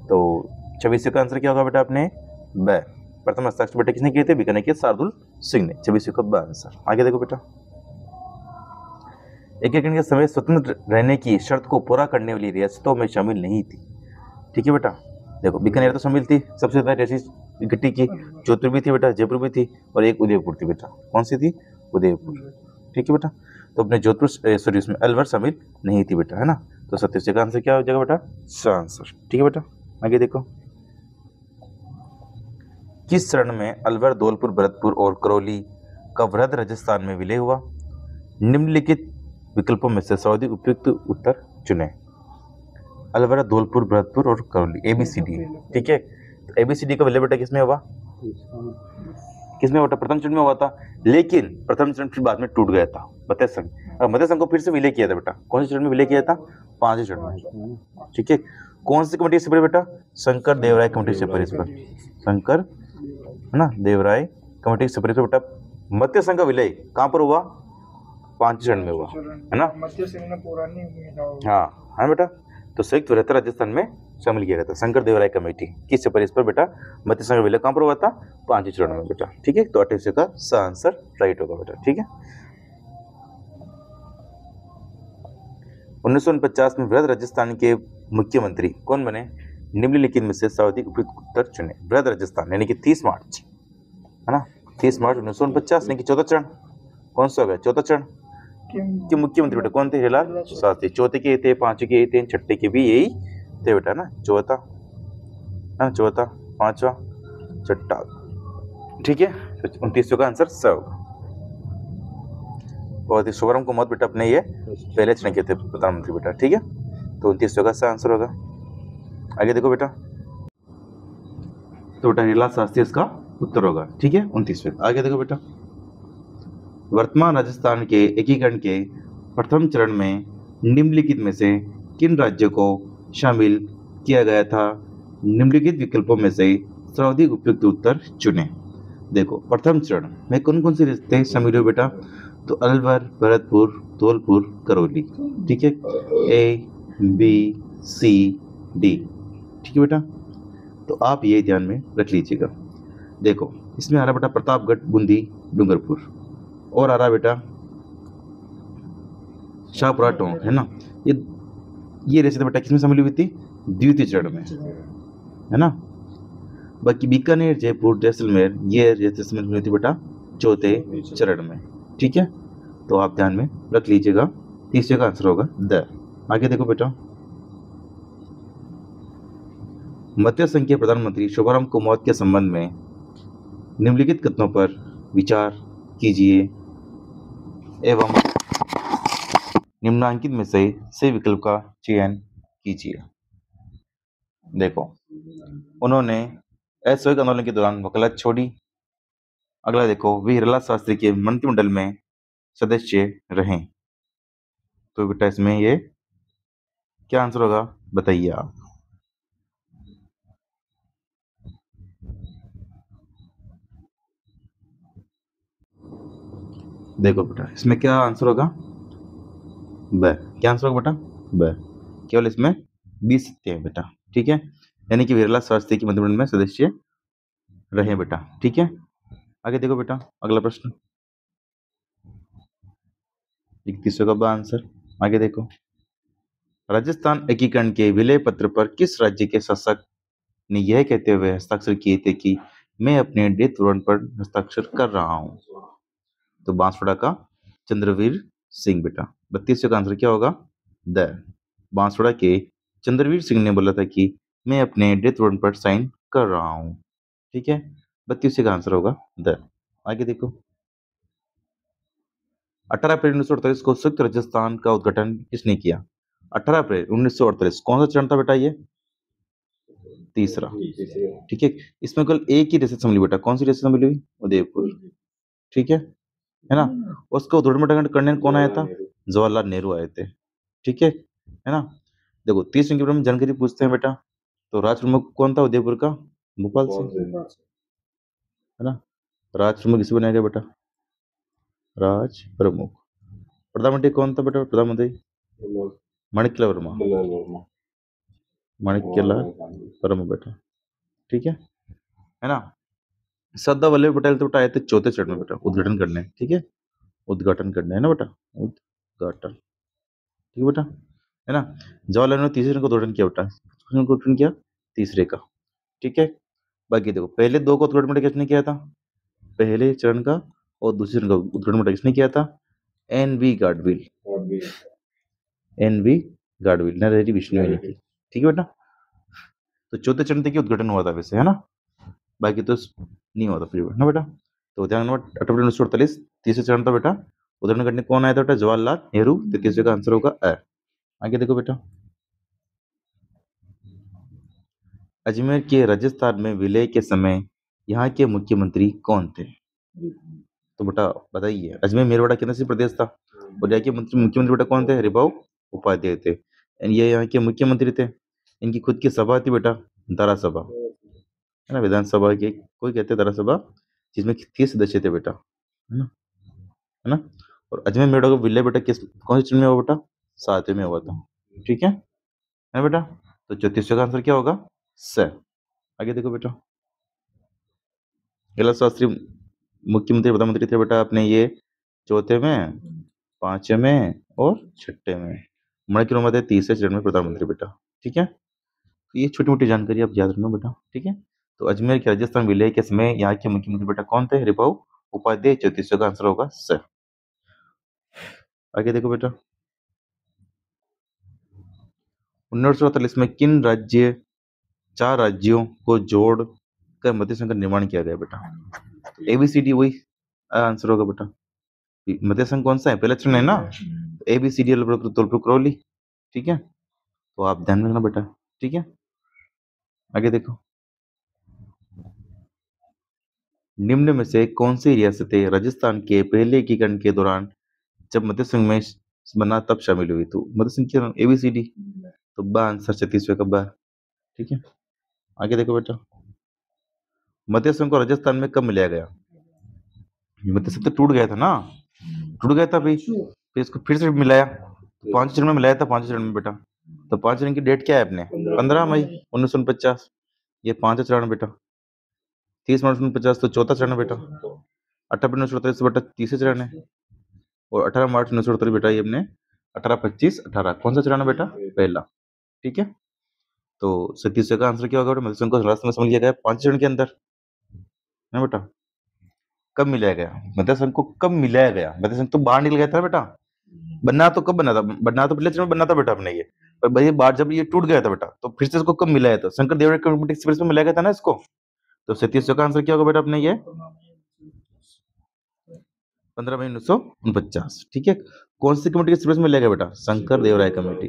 A: तो 26 का आंसर क्या होगा बेटा अपने ब। प्रथम हस्ताक्षर बेटा किसने किए थे, बीकानेर के शार्दुल सिंह ने। 26 का ब आंसर। आगे देखो बेटा, एकीकरण के समय स्वतंत्र रहने की शर्त को पूरा करने वाली रियासतों में शामिल नहीं थी, ठीक है बेटा। देखो, बीकानेर तो शामिल थी, सबसे ज्यादा रियासत इकट्ठी की। जोधपुर भी थी बेटा, जयपुर भी थी, और एक उदयपुर थी बेटा। कौन सी थी, उदयपुर, ठीक है बेटा। तो अपने जोधपुर सॉरी उसमें अलवर शामिल नहीं थी बेटा, है ना। तो 27 का आंसर क्या हो जाएगा बेटा, स आंसर, ठीक है बेटा। आगे देखो, किस चरण में अलवर, धौलपुर, भरतपुर और करौली का वृहद राजस्थान में विलय हुआ। निम्नलिखित विकल्पों में से सर्वाधिक उपयुक्त उत्तर चुने। अलवर, धौलपुर, भरतपुर और करौली, ABCD, ठीक है। तो ABCD का विलय बेटा किसमें हुआ, किसमें हुआ, प्रथम चरण में हुआ था। लेकिन प्रथम चरण फिर बाद में टूट गया था, मत्स्य संघ। और मत्स्य संघ को फिर से विलय किया था बेटा, कौन से चरण में विलय किया था, 5वें चरण में, ठीक है। कौन सी कमेटी से परे बेटा, शंकर देवराय कमेटी से परे, शंकर, है ना, देवराय कमेटी से परे बेटा। मत्स्य संघ का विलय कहाँ पर हुआ, 5वें चरण में हुआ, है ना। हाँ हाँ बेटा। तो संयुक्त वृहद राजस्थान में शामिल किया गया था शंकर देवराय कमेटी किस पर, इस पर बेटा मत्स्य संघ विलय कहाँ पर हुआ था, 5वें चरण में बेटा, ठीक है। तो 28 का स आंसर राइट होगा बेटा, ठीक है। 1949 में वृहद राजस्थान के मुख्यमंत्री कौन बने? निम्नलिखित में से सर्वाधिक उपयुक्त उत्तर चुने। वृहद राजस्थान यानी कि 30 मार्च, है ना, 30 मार्च 1949 यानी कि चौथा चरण कौन सा हो गया? चौथा चरण के मुख्यमंत्री बेटा कौन थे? हिलाल शास्त्री। चौथे के थे, पांचवे के थे, छठे के भी यही थे बेटा ना, चौथा है ना, चौथा, पांचवा, छठा, ठीक है। 29 का आंसर स होगा। बहुत ही शुभरम को मत बेटा अपने ये पहले चुने किए थे प्रधानमंत्री बेटा, ठीक है। तो 29 का सही आंसर होगा। आगे देखो बेटा, तो बेटा हिलाल शास्त्री इसका उत्तर होगा, ठीक है, 29वें। आगे देखो बेटा, वर्तमान राजस्थान के एकीकरण के प्रथम चरण में निम्नलिखित में से किन राज्यों को शामिल किया गया था? निम्नलिखित विकल्पों में से सर्वाधिक उपयुक्त उत्तर चुने। देखो प्रथम चरण में कौन कौन से रिश्ते शामिल हुए बेटा? तो अलवर, भरतपुर, धौलपुर, करौली, ठीक है, ए बी सी डी, ठीक है बेटा। तो आप ये ध्यान में रख लीजिएगा। देखो इसमें आ रहा बेटा प्रतापगढ़, बूंदी, डूंगरपुर, और आ रहा बेटा शाहपुरा टोंक, है ना। ये रियासत बेटा किसमें शामिल हुई थी? द्वितीय चरण में, है ना। बाकी बीकानेर, जयपुर, जैसलमेर ये रियासत शामिल हुई थी बेटा चौथे चरण में, ठीक है। तो आप ध्यान में रख लीजिएगा, तीसरे का आंसर होगा द। आगे देखो बेटा, मत्स्य संघ के प्रधानमंत्री शुभारंभ कुमावत के संबंध में निम्नलिखित कथनों पर विचार कीजिए एवं निम्नांकित में से सही विकल्प का चयन कीजिए। देखो उन्होंने असहयोग आंदोलन के दौरान वकालत छोड़ी। अगला देखो, वे हिरालाल शास्त्री के मंत्रिमंडल में सदस्य रहे। तो बेटा इसमें ये क्या आंसर होगा बताइए आप। देखो बेटा इसमें क्या आंसर होगा? ब। क्या आंसर होगा बेटा? ब। केवल इसमें 20 सत्य है बेटा, ठीक है। यानी कि हिरालाल शास्त्री के मंत्रिमंडल में सदस्य रहे बेटा, ठीक है। आगे देखो बेटा, अगला प्रश्न 31 का आंसर। आगे देखो, राजस्थान एकीकरण के विलय पत्र पर किस राज्य के शासक ने यह कहते हुए हस्ताक्षर किए थे कि मैं अपने डेथ वारंट पर हस्ताक्षर कर रहा हूं? तो बांसवाड़ा का चंद्रवीर सिंह बेटा। 32 का आंसर क्या होगा? द। बांसवाड़ा के चंद्रवीर सिंह ने बोला था कि मैं अपने डेथ वारंट पर साइन कर रहा हूं, ठीक है। 32 का आंसर होगा द। आगे देखो, 18 अप्रैल 1948 को संयुक्त राजस्थान का उद्घाटन किसने किया? 18 अप्रैल 1948 कौन सा चरण था बेटा? ये तीसरा, ठीक है। इसमें केवल एक ही रियासत सम्मिली बेटा, कौन सी रियासत सम्मिली हुई? उदयपुर, ठीक है ना। उसको उद्घाटन करने कौन आया था? जवाहरलाल नेहरू आए थे, ठीक है ना। देखो 30 रंग के बारे में जानकारी पूछते हैं बेटा, तो राज प्रमुख कौन था उदयपुर का? भोपाल से, है ना। राज प्रमुख किसे बनाया गया बेटा? राज प्रमुख। प्रधानमंत्री कौन था बेटा? प्रधानमंत्री माणिक्यलाल वर्मा, माणिक्यलाल वर्मा बेटा, ठीक है ना। सरदार वल्लभ पटेल तो बेटा आए थे चौथे चरण में बेटा उद्घाटन करने, ठीक है। उद्घाटन करने है ना बेटा, उद्घाटन, ठीक है बेटा, है ना। जवाहरलाल नेहरू तीसरे का उद्घाटन किया बेटा, उद्घाटन किया तीसरे का, ठीक है। बाकी देखो पहले दो का उद्घाटन बेटा किसने किया था? पहले चरण का और दूसरे चरण का उद्घाटन बेटा किसने किया था? एन.वी. गाडविल, एन.वी. गाडविल, नरहरि विष्णु ने की, ठीक है बेटा। तो चौथे चरण तक उद्घाटन हुआ था वैसे, है ना। बाकी तो नहीं हुआ था फिर ना बेटा। तो ध्यान रखना 18 अप्रैल 1948 तीसरे चरण था बेटा। उद्घाटन करने कौन आया था बेटा? जवाहरलाल नेहरू। तो तीसरे का आंसर होगा अ। आगे देखो बेटा, अजमेर के राजस्थान में विलय के समय यहाँ के मुख्यमंत्री कौन थे? तो बेटा बताइए, अजमेर मेरवाड़ा केंद्र शासित प्रदेश था और यहाँ के मुख्यमंत्री बेटा कौन थे? हरिभाऊ उपाध्याय थे। ये यहाँ के मुख्यमंत्री थे। इनकी खुद की सभा थी बेटा, दारा सभा, है ना, विधानसभा की कोई कहते हैं दारा सभा, जिसमें 30 सदस्य थे बेटा, है ना। और अजमेर मेरवाड़ा का विलय बेटा किस कौन से चरण में हुआ बेटा? 7वें में हुआ था, ठीक है ना बेटा। तो 34 का आंसर क्या होगा? स। आगे देखो बेटा, हिरालाल शास्त्री मुख्यमंत्री प्रधानमंत्री थे बेटा अपने ये चौथे में, 5वें में और 6ठे में, माणिक थे तीसरे चरण में प्रधानमंत्री बेटा। ठीक है, तो ये छोटी मोटी जानकारी आप याद रखना बेटा। ठीक है, तो अजमेर के राजस्थान विलय के समय यहाँ के मुख्यमंत्री बेटा कौन थे? हरिभाऊ उपाध्याय। 34 का आंसर होगा स। आगे देखो बेटा, 1948 में किन चार राज्यों को जोड़ कर मध्य संघ का निर्माण किया गया बेटा? एबीसीडी वही आंसर होगा बेटा। मध्य संघ कौन सा है? पहला चरण है ना, एबीसीडी करौली। ठीक है, तो आप ध्यान रखना बेटा। ठीक है, आगे देखो, निम्न में से कौन सी रियासतें राजस्थान के पहले एकीकरण के दौरान जब मध्य संघ में बना तब शामिल हुई? तो मध्य संघ के एबीसीडी, तो बा आंसर 36वें का बा। ठीक है, आगे देखो बेटा, मध्य संघ को राजस्थान में कब मिलाया गया? मध्य संघ तो टूट गया था ना, टूट गया था भाई, फिर इसको फिर से मिलाया, 5 चरण में मिलाया था, 5 चरण में बेटा। तो 5 चरण की डेट क्या है अपने? 15 मई 1949, ये 5 चरण बेटा। 30 मार्च 1950 तो 4था चरण बेटा। 18 1948 बेटा 30 चरण है, और 18 मार्च 1948 बेटा ये अपने 18 25 18 कौन सा चरण है बेटा? पहला। ठीक है, तो 37 का आंसर क्या होगा बेटा? मध्य संघ को राष्ट्र में समझ लिया गया 5 चरण के अंदर है बेटा। कब मिलाया गया मध्य संघ को? कब मिलाया गया? मध्य संघ तो बाहर निकल गया था बेटा, बनना तो कब बना था? बनना तो पहले चरण में बनना था बेटा अपने ये, पर भाई बार जब ये टूट गया था बेटा, तो फिर से इसको कब मिलाया था? शंकर देवराय कम्युनिटी एक्सप्रेस में मिलाया गया था ना इसको। तो 37 का आंसर क्या होगा बेटा अपने ये? 15 मई 1949। ठीक है, कौन सी कमेटी एक्सप्रेस में मिलाया गया बेटा? शंकर देवराय कमेटी,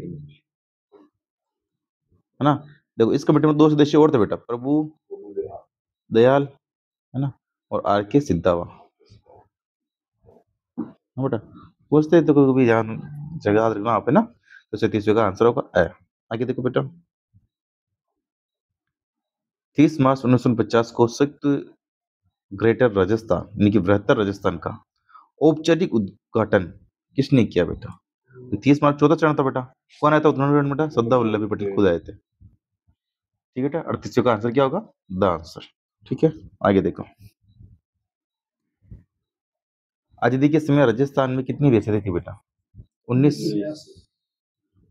A: है ना। देखो इस कमेटी में 2 सदस्य और थे बेटा, प्रभु दयाल, है ना, और आर के सिद्धावा, हाँ बेटा। पूछते तो कभी ध्यान जगह रखना आप, है ना। तो 37 का आंसर होगा ए। आगे देखो बेटा, 30 मार्च 1950 को संयुक्त ग्रेटर राजस्थान यानी कि बृहत्तर राजस्थान का औपचारिक उद्घाटन किसने किया बेटा? तो 30 मार्च 14 चरण था बेटा, कौन आया था उद्घाटन बेटा? सरदार वल्लभ भाई पटेल खुद आए थे। ठीक है बेटा, 38 का आंसर क्या होगा? The answer. ठीक है, आगे देखो, आजादी के समय राजस्थान में कितनी रियासतें थी बेटा? 19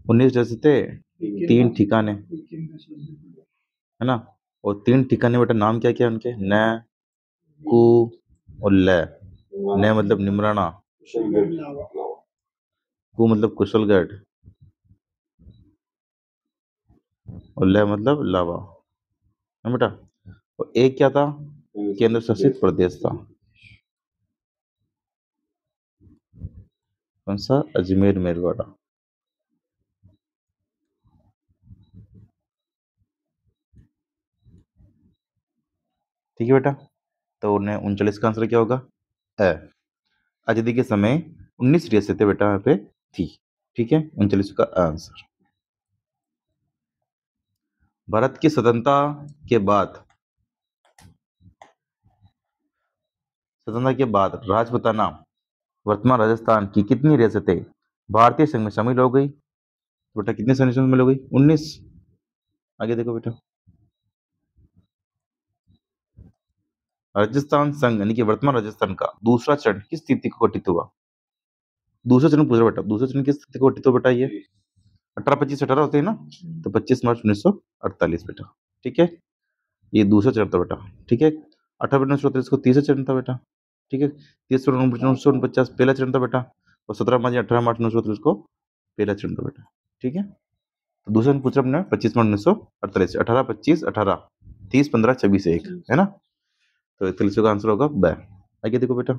A: रियासतें, 3 ठिकाने, है ना। और 3 ठिकाने बेटा नाम क्या क्या उनके? न, कु और ल। न मतलब निमराना, कु मतलब कुशलगढ़, और ल मतलब लावा, है बेटा। और एक क्या था? केंद्र शासित प्रदेश था, कौन सा? अजमेर मेरवाड़ा। ठीक है बेटा, तो 39 का आंसर क्या होगा? है। आजादी के समय 19 रियासतें बेटा यहाँ पे थी। ठीक है, 39 का आंसर। भारत की स्वतंत्रता के बाद राजपुताना वर्तमान राजस्थान की कितनी रियासतें भारतीय संघ में शामिल हो गई? बेटा कितने संघ में शामिल हो गई? 19। आगे देखो बेटा, राजस्थान संघ यानी कि वर्तमान राजस्थान का दूसरा चरण किस तिथि को गठित हुआ? दूसरा चरण पूछ रहा बेटा, दूसरा चरण किस तिथि को गठित हुआ बेटा? ये 18 25 18 होते हैं ना, तो 25 मार्च 1948 बेटा। ठीक है, ये दूसरा चरण था बेटा। ठीक है, 18 1938 को तीसरा चरण था बेटा। ठीक है, 30 1949 पहला चरण था बेटा, और 17 मार्च 18 मार्च 1938 को पहला चरण था बेटा। ठीक है, तो दूसरा चरण पूछ रहा हमने 25 मार्च 1948, 18 25 18 30 15 26 1, है ना। तो 41 का आंसर होगा ब। आगे देखो बेटा,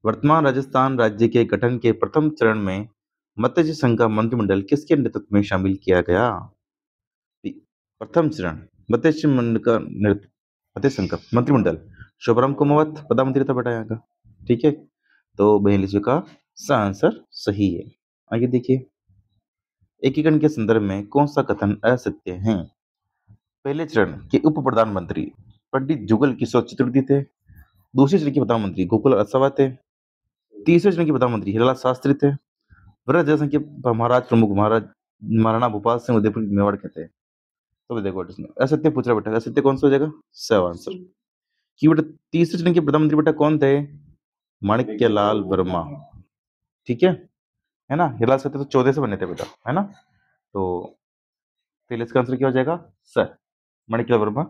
A: वर्तमान राजस्थान राज्य के गठन के प्रथम चरण में मत्स्य संघ का मंत्रिमंडल किसके नेतृत्व में शामिल किया गया? प्रथम चरण मत्स्य मंडल का मत्स्य संघ का मंत्रिमंडल शुभ्रम कुमावत प्रधानमंत्री था बेटा यहाँ का। ठीक है, तो 42 का आंसर सही है। आगे देखिए, एकीकरण के संदर्भ में कौन सा कथन असत्य है? पहले चरण के उप प्रधानमंत्री पंडित जुगल किशोर चतुर्थी थे। दूसरे चरण के प्रधानमंत्री गोकुल असावा थे। तीसरे चरण के प्रधानमंत्री हिरालाल शास्त्री थे। वृहद जनसंघ के महाराज प्रमुख महाराणा भोपाल सिंह उदयपुर मेवाड़ के थे। तो देखो इसमें असत्य पूछ रहा बेटा, असत्य कौन सा हो जाएगा? सब आंसर। कि बेटा तीसरे चरण के प्रधानमंत्री बेटा कौन थे? माणिक्य लाल वर्मा। ठीक है ना। हिलाल सत्य तो 14 से बने थे बेटा, है ना। तो पहले इसका आंसर क्या हो जाएगा, सर माणिक्य वर्मा।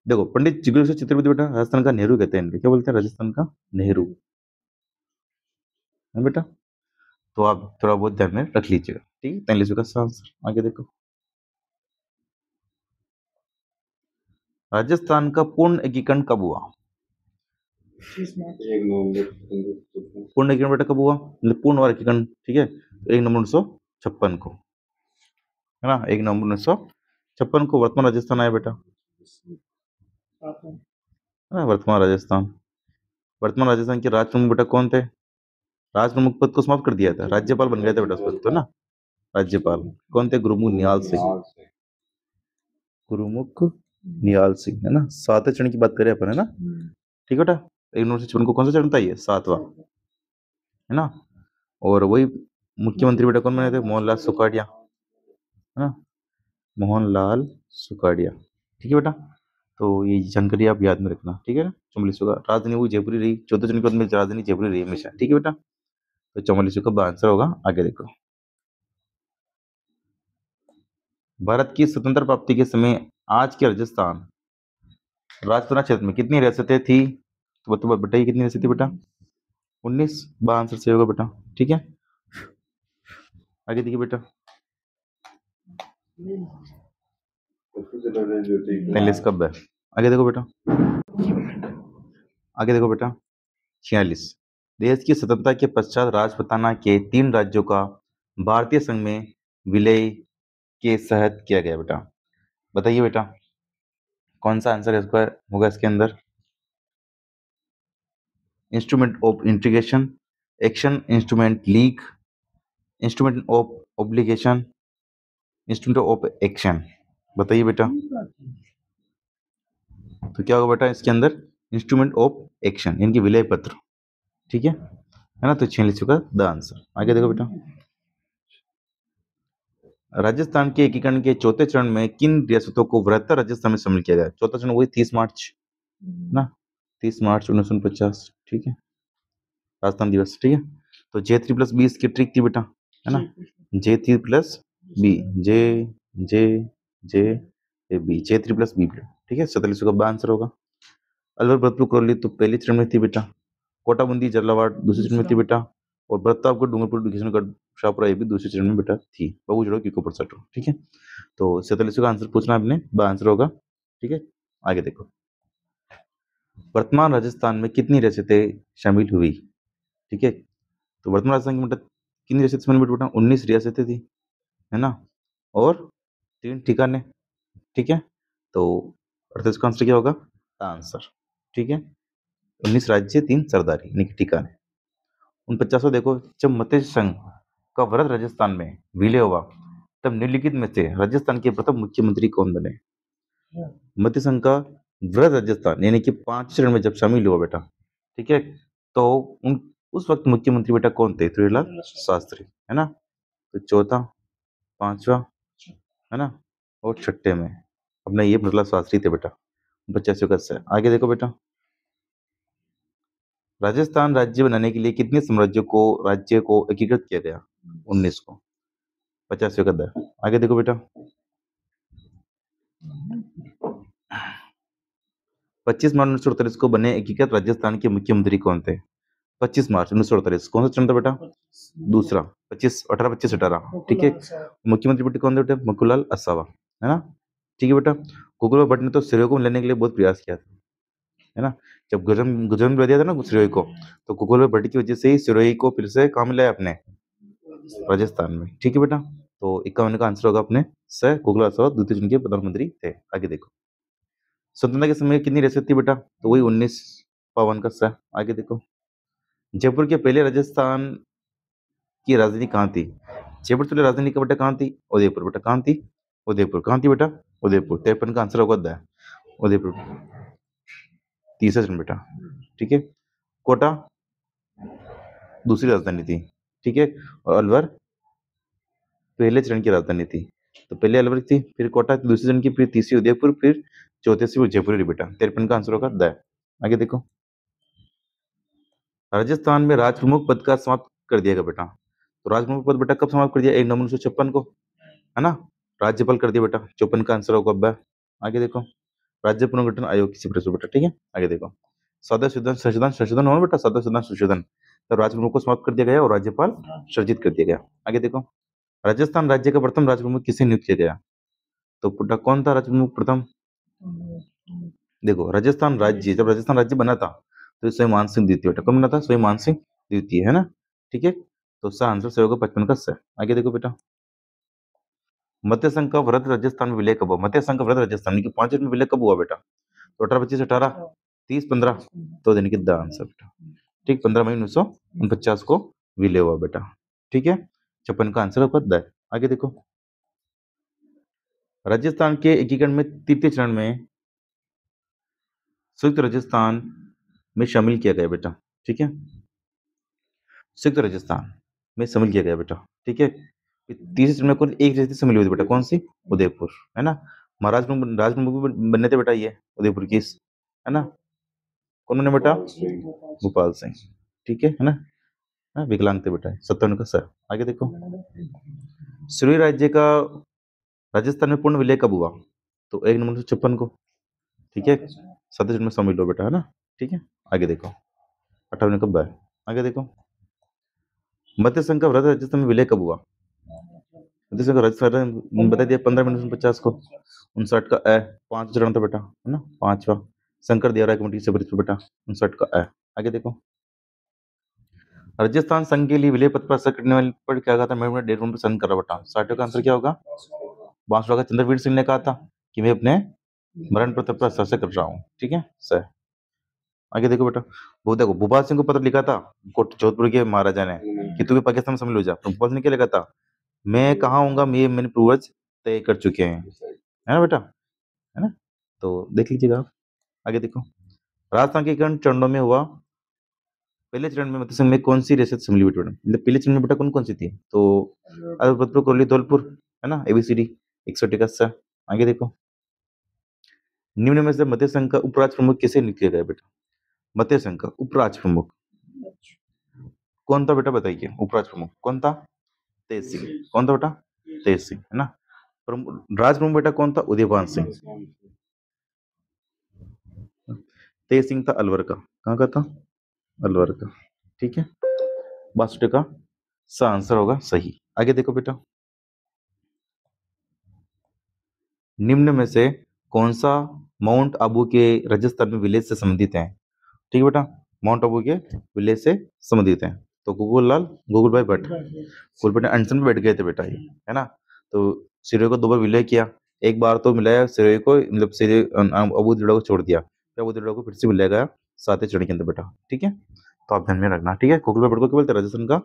A: देखो पंडित जिग्नेश चतुर्वेदी बेटा राजस्थान का नेहरू कहते हैं इनके, क्या बोलते हैं, राजस्थान का नेहरू, है बेटा। तो आप थोड़ा बहुत ध्यान में रख लीजिएगा, ठीक है। 43 का आंसर आगे देखो। राजस्थान का पूर्ण एकीकरण कब हुआ? पूर्ण एकीकरण बेटा कब हुआ, मतलब पूर्ण और एकीकरण, ठीक है, 1 नवंबर 1956 को, है ना। 1 नवंबर 1956 को वर्तमान राजस्थान आया बेटा, है ना, वर्तमान राजस्थान। वर्तमान राजस्थान के राज प्रमुख बेटा कौन थे? राज प्रमुख पद को समाप्त कर दिया था, राज्यपाल बन गए थे बेटा उस वक्त, है ना। राज्यपाल कौन थे? गुरुमुख निहाल सिंह, गुरुमुख निहाल सिंह, है ना। 7वें चरण की बात करें अपन, है ना, ठीक है बेटा। 1 नवंबर 1956 को कौन सा चरण था ये? 7वां, है ना। और वही मुख्यमंत्री बेटा कौन बने थे? मोहनलाल सुखाड़िया, है ना, मोहनलाल सुखाड़िया, ठीक है बेटा। तो ये जानकारी आप याद में रखना, ठीक है ना। 44 का राजधानी वो जयपुर ही रही, 14 जन के बाद में राजधानी जयपुर ही रही हमेशा, ठीक है बेटा। तो 44 का आंसर होगा, आगे देखो। भारत की स्वतंत्रता प्राप्ति के समय आज के राजस्थान राजपुरा क्षेत्र में कितनी रियासतें थी? तो बताइए कितनी रियासतें थी बेटा? 19, आंसर सही होगा बेटा, ठीक है। आगे देखिए बेटा, 43 कब है? आगे देखो बेटा, आगे देखो बेटा 46, देश की स्वतंत्रता के पश्चात राजपूताना के 3 राज्यों का भारतीय संघ में विलय के तहत किया गया बेटा। बताइए बेटा कौन सा आंसर इसका होगा इसके अंदर? Instrument of integration, action instrument league, instrument of obligation, instrument of action. बताइए बेटा, तो क्या होगा बेटा इसके अंदर? इंस्ट्रूमेंट ऑफ एक्शन, इनकी विलय पत्र, ठीक है ना। तो 46 का द आंसर। आगे देखो बेटा, राजस्थान के एकीकरण के चौथे चरण में किन रियासतों को वृहत्तर राजस्थान में शामिल किया गया? चौथा चरण वही 30 मार्च ना, 30 मार्च 1950, ठीक है, राजस्थान दिवस, ठीक है। तो J3+B इसकी ट्रिक थी बेटा, है ना। J3+B, जे जे जे बी, J3+B, ठीक है। 47 का आंसर होगा। अलवर भरतपुर करौली तो पहले चरण में थी बेटा, कोटा बूंदी जलावाड़ दूसरे चरण में थी बेटा, और प्रतापगढ़ डूंगरपुर किशनगढ़ शाहपुरा ये भी दूसरे चरण में बेटा थी, बाबू जोड़ो क्यों परसेंट, ठीक है। तो 47 का आंसर पूछना आपने, आंसर होगा, ठीक है। आगे देखो, वर्तमान राजस्थान में कितनी रियासतें शामिल हुई? ठीक है, तो वर्तमान राजस्थान की मतलब कितनी रियासतें शामिल बेटा? 19 रियासतें थी, है ना, और 3 ठिकाने, ठीक है। तो 38 का आंसर क्या होगा? आंसर, ठीक है। 19 राज्य 3 सरदारी यानी कि ठिकाने। 49वां देखो, जब मत्स्य संघ का वृहद राजस्थान में विलय हुआ तब निम्नलिखित में से राजस्थान के प्रथम मुख्यमंत्री कौन बने? मत्स्य संघ का वृहद राजस्थान यानी कि 5 चरण में जब शामिल हुआ बेटा, ठीक है, तो उन उस वक्त मुख्यमंत्री बेटा कौन थे? त्रिलाल शास्त्री, है ना। तो चौथा, 5वां, है ना, और छठे में अपना ये त्रिलाल शास्त्री थे बेटा। 85 का से आगे देखो बेटा, राजस्थान राज्य बनाने के लिए कितने राज्य को एकीकृत किया गया? 19 को। 85 का दर। आगे देखो बेटा, 25 मार्च 1948 को बने एकीकृत राजस्थान के मुख्यमंत्री कौन थे? 25 मार्च 1948 कौन सा चरण था बेटा? दूसरा, 25 18, ठीक है। मुख्यमंत्री बेटे कौन थे बेटा? मक्खूलाल असावा, है ना, ठीक है बेटा। कुकुरबा भट्ट ने तो सिरोही को लेने के लिए बहुत प्रयास किया था, है ना। जब गुजरात में दिया था ना सिरोही को, तो कुकुरबा भट्ट की वजह से ही सिरोही को फिर से कहाँ मिला है अपने राजस्थान में, ठीक है बेटा। तो 51 का आंसर होगा अपने सर कुकुरबा असावा द्वितीय चुन के प्रधानमंत्री थे। आगे देखो, स्वतंत्रता के समय कितनी रियासत थी बेटा? तो वही 1952 का सर। आगे देखो, जयपुर के पहले राजस्थान की राजधानी कहाँ थी? जयपुर की राजधानी का बेटा कहाँ थी? उदयपुर बेटा, कहाँ थी? उदयपुर, कहाँ थी बेटा? उदयपुर। 53 का आंसर होगा द उदयपुर, तीसरा चरण बेटा, ठीक है। कोटा दूसरी राजधानी थी, ठीक है, और अलवर पहले चरण की राजधानी थी। तो पहले अलवर थी, फिर कोटा दूसरे चरण की, फिर तीसरी उदयपुर, फिर चौथे से जयपुर बेटा। 53 का आंसर होगा द। आगे देखो, राजस्थान में राज प्रमुख पद का समाप्त कर दिया गया बेटा। तो राजप्रमुख पद बेटा कब समाप्त कर दिया? 1 नवंबर 1956 को, है ना। राज्यपाल कर दिया बेटा। 54 का आंसर होगा। अब आगे देखो, राज्य पुनर्गठन आयोग की सिफारिश बेटा। ठीक है, आगे देखो, सदस्य संशोधन संशोधन हो बेटा, सदस्य संशोधन, तो राज्य प्रमुख को समाप्त कर दिया गया और राज्यपाल सृजित कर दिया गया। आगे देखो, राजस्थान राज्य का प्रथम राज्य प्रमुख किसे नियुक्त किया गया? तो बेटा कौन था राज्य प्रमुख प्रथम? देखो, राजस्थान राज्य, जब राजस्थान राज्य बना था तो स्वयं मान सिंह द्वितीय बेटा। कौन बना था? स्वयं मान सिंह द्वितीय, है ना। ठीक है, तो इसका आंसर सही होगा 55 का सही। आगे देखो बेटा, मत्स्य संघ का व्रत राजस्थान में विलय कब हुआ? मत्स्य संघ का व्रत राजस्थान की 5 में विलय कब हुआ बेटा? तो 18, 25, 18, 30, 15, तो देने की द आंसर बेटा। ठीक, 15 मई 1949 को विलय हुआ बेटा। ठीक है, 56 का आंसर होगा द। आगे देखो, राजस्थान के एकीकरण में तृतीय चरण में संयुक्त राजस्थान में शामिल किया गया बेटा। ठीक है, संयुक्त राजस्थान में शामिल किया गया बेटा। ठीक है, तीसरे चरण में कौन एक जैसी शामिल हुई थी बेटा? कौन सी? उदयपुर, है ना। महाराज प्रमुख भी बनने थे बेटा ये उदयपुर की, है ना। कौन बने बेटा? गोपाल सिंह। ठीक है ना। हाँ, विकलांग थे बेटा। 57 का सर। आगे देखो, सुरई राज्य का राजस्थान में पूर्ण विलय कब हुआ? तो 1 नवंबर 1956 को। ठीक है, 7 में शामिल हो बेटा, है ना। ठीक है, आगे देखो, 58 कब है? आगे देखो, मत्स्य संघ का व्रत राजस्थान में विलय कब हुआ? मत्स्य संघ का राजस्थान बता दिया 15 मिनट 50 को। 59 का 5 चरण था बेटा, है ना। 5वां शंकर देवराय कमेटी से बेटा। 59 का आगे देखो, राजस्थान संघ के लिए विलय पत्र पर असर करने वाले पर क्या कहा था? मैं 1.5 पर संघ कर रहा बेटा। 60 का आंसर क्या होगा? बांसवाड़ा का चंद्रवीर सिंह ने कहा था कि मैं अपने मरण पत्र पर हस्ताक्षर कर रहा हूँ। ठीक है सर। आगे देखो बेटा, वो देखो, भोपाल सिंह को पत्र लिखा था जोधपुर के महाराजा ने कि तू भी पाकिस्तान में शामिल हो जा। भोपाल सिंह ने क्या लिखा था? मैं कहाँ होऊंगा, मैंने पूर्वज तय कर चुके हैं, है ना बेटा, है ना। तो देख लीजिएगा आप। आगे देखो, राजस्थान के कर्ण चरणों में हुआ। पहले चरण में मत्स्य संघ में कौन सी रियासत शामिल हुई बेटा? मतलब पहले चरण में बेटा कौन कौन सी थी? तो अलीपुर, कोहली, धौलपुर, है ना। ABCD 61 का सर। आगे देखो, निम्न में से मत्स्य संघ का उपराज प्रमुख किसे नियुक्त किया गया बेटा? मत्स्य संघ का उपराज प्रमुख कौन था बेटा? बताइए, उपराज प्रमुख कौन था? तेज सिंह। कौन था बेटा? तेज सिंह, है ना। राज प्रमुख बेटा कौन था? उदयभान सिंह। तेज सिंह था अलवर का। कहाँ का था? अलवर का। ठीक है, 62 का सा आंसर होगा सही। आगे देखो बेटा, निम्न में से कौन सा माउंट आबू के राजस्थान में विलेज से संबंधित है? ठीक है बेटा, माउंट आबू के विलेज से संबंधित है। तो गूगल भाई भट्ट, गूगल भट्ट अनशन में बैठ गए थे बेटा ये, है ना। तो सिरोही को 2 बार विलय किया। एक बार तो मिलाया सिरोही को, मतलब अबू दिल्ला को छोड़ दिया, फिर अबू दिल्ला को फिर से मिलाया गया 7वें चरण के अंदर बेटा। ठीक है, तो आप ध्यान में रखना। ठीक है, गूगल भाई भट्ट को क्या बोलते हैं? राजस्थान का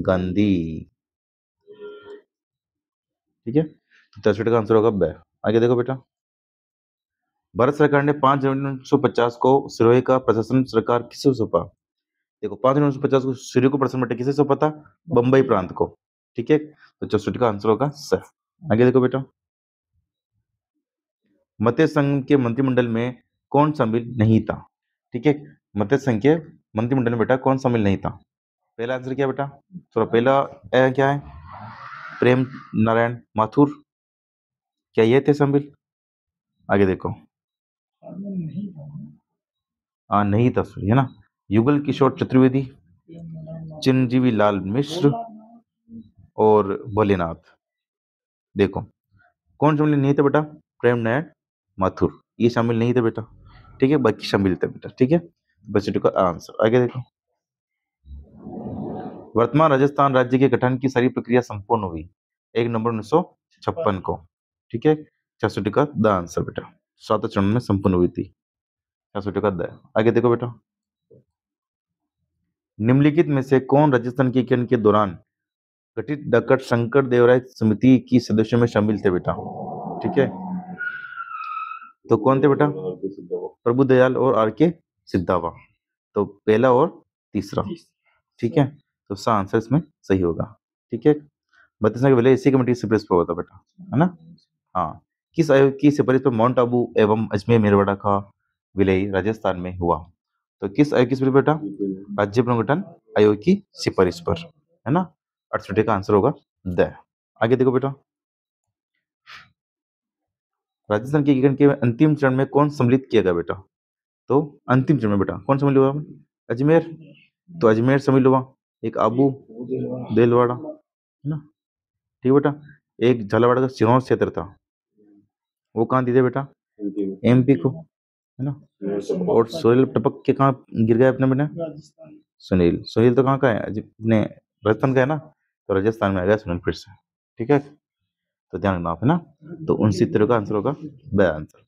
A: गांधी। ठीक है, तो 63 का आंसर होगा ब। आगे देखो बेटा, भारत सरकार ने 5 जनवरी 1950 को सिरोही का प्रशासन सरकार किसे सौंपा? देखो, 5 जनवरी 1950 को सिरोही को प्रशासन बेटा किसे सौंपा था? बम्बई प्रांत को। ठीक है, तो 64 का आंसर होगा सर। आगे देखो बेटा, मत्स्य संघ के मंत्रिमंडल में कौन शामिल नहीं था? ठीक है, मत्स्य संघ के मंत्रिमंडल में बेटा कौन शामिल नहीं था? पहला आंसर क्या बेटा? थोड़ा पहला क्या है? प्रेम नारायण माथुर, क्या ये थे शामिल? आगे देखो, नहीं था, है ना। युगल किशोर चतुर्वेदी, चिरंजीवी लाल मिश्र और भोलेनाथ। देखो, कौन शामिल नहीं थे बेटा? प्रेम नारायण माथुर, ये शामिल नहीं थे बेटा। ठीक है, बाकी शामिल थे बेटा। ठीक है, बस का आंसर। आगे देखो, वर्तमान राजस्थान राज्य के गठन की सारी प्रक्रिया संपूर्ण हुई 1 नवंबर 1956 को। ठीक है, 66 का द आंसर बेटा। 7 चरण में संपूर्ण हुई थी, 66 का द। आगे देखो बेटा, निम्नलिखित में से कौन राजस्थान के एकीकरण के दौरान गठित डॉक्टर शंकर देवराय समिति की सदस्यों में शामिल थे बेटा? ठीक है, तो कौन थे बेटा? प्रभु दयाल और R.K. सिद्धावा। तो पहला और तीसरा। ठीक है, तो इसका आंसर इसमें सही होगा। ठीक है, 32 के पहले इसी कमेटी से सिफारिश पर हुआ था बेटा, है ना। हाँ, किस आयोग की सिफारिश पर माउंट आबू एवं अजमेर मेरवाड़ा का विलय राजस्थान में हुआ? तो किस आयोग की सिफारिश बेटा? राज्य पुनर्गठन आयोग की सिफारिश पर, है ना। 68 का आंसर होगा द। आगे देखो बेटा, राजस्थान के एकीकरण के अंतिम चरण में कौन सम्मिलित किया गया बेटा? तो अंतिम चरण में बेटा कौन सम्मिलित हुआ? अजमेर, तो अजमेर सम्मिलित हुआ। एक आबू देलवाड़ा, है ना, ठीक है बेटा। एक झालावाड़ का सिरौंज क्षेत्र था, वो कहाँ दिए थे बेटा? एमपी को, है ना। और सोहेल टपक के कहाँ गिर गए अपने बेटा? सुनील, सुनील तो कहाँ का है? अपने राजस्थान का है ना, तो राजस्थान में आ गया सुनील फिर से, ठीक है। तो ध्यान रखना आप, है ना। तो 69 का आंसर होगा ब आंसर,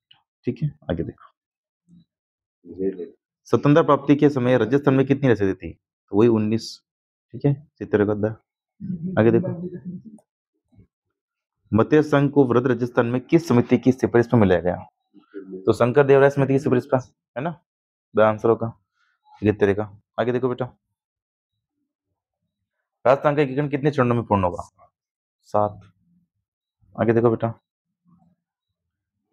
A: ठीक है। आगे देखो, स्वतंत्रता प्राप्ति के समय राजस्थान में कितनी रसीदें थी? तो वही 19, ठीक है। 70 का द। आगे देखो, मत्स्य संघ को वृहद राजस्थान में किस समिति की सिफारिश पर मिलाया गया? तो शंकर देवराय समिति की सिफारिश पर, है ना। द आंसर होगा 73 का। आगे देखो बेटा, राजस्थान का एकीकरण कितने चरणों में पूर्ण होगा? 7। आगे देखो बेटा,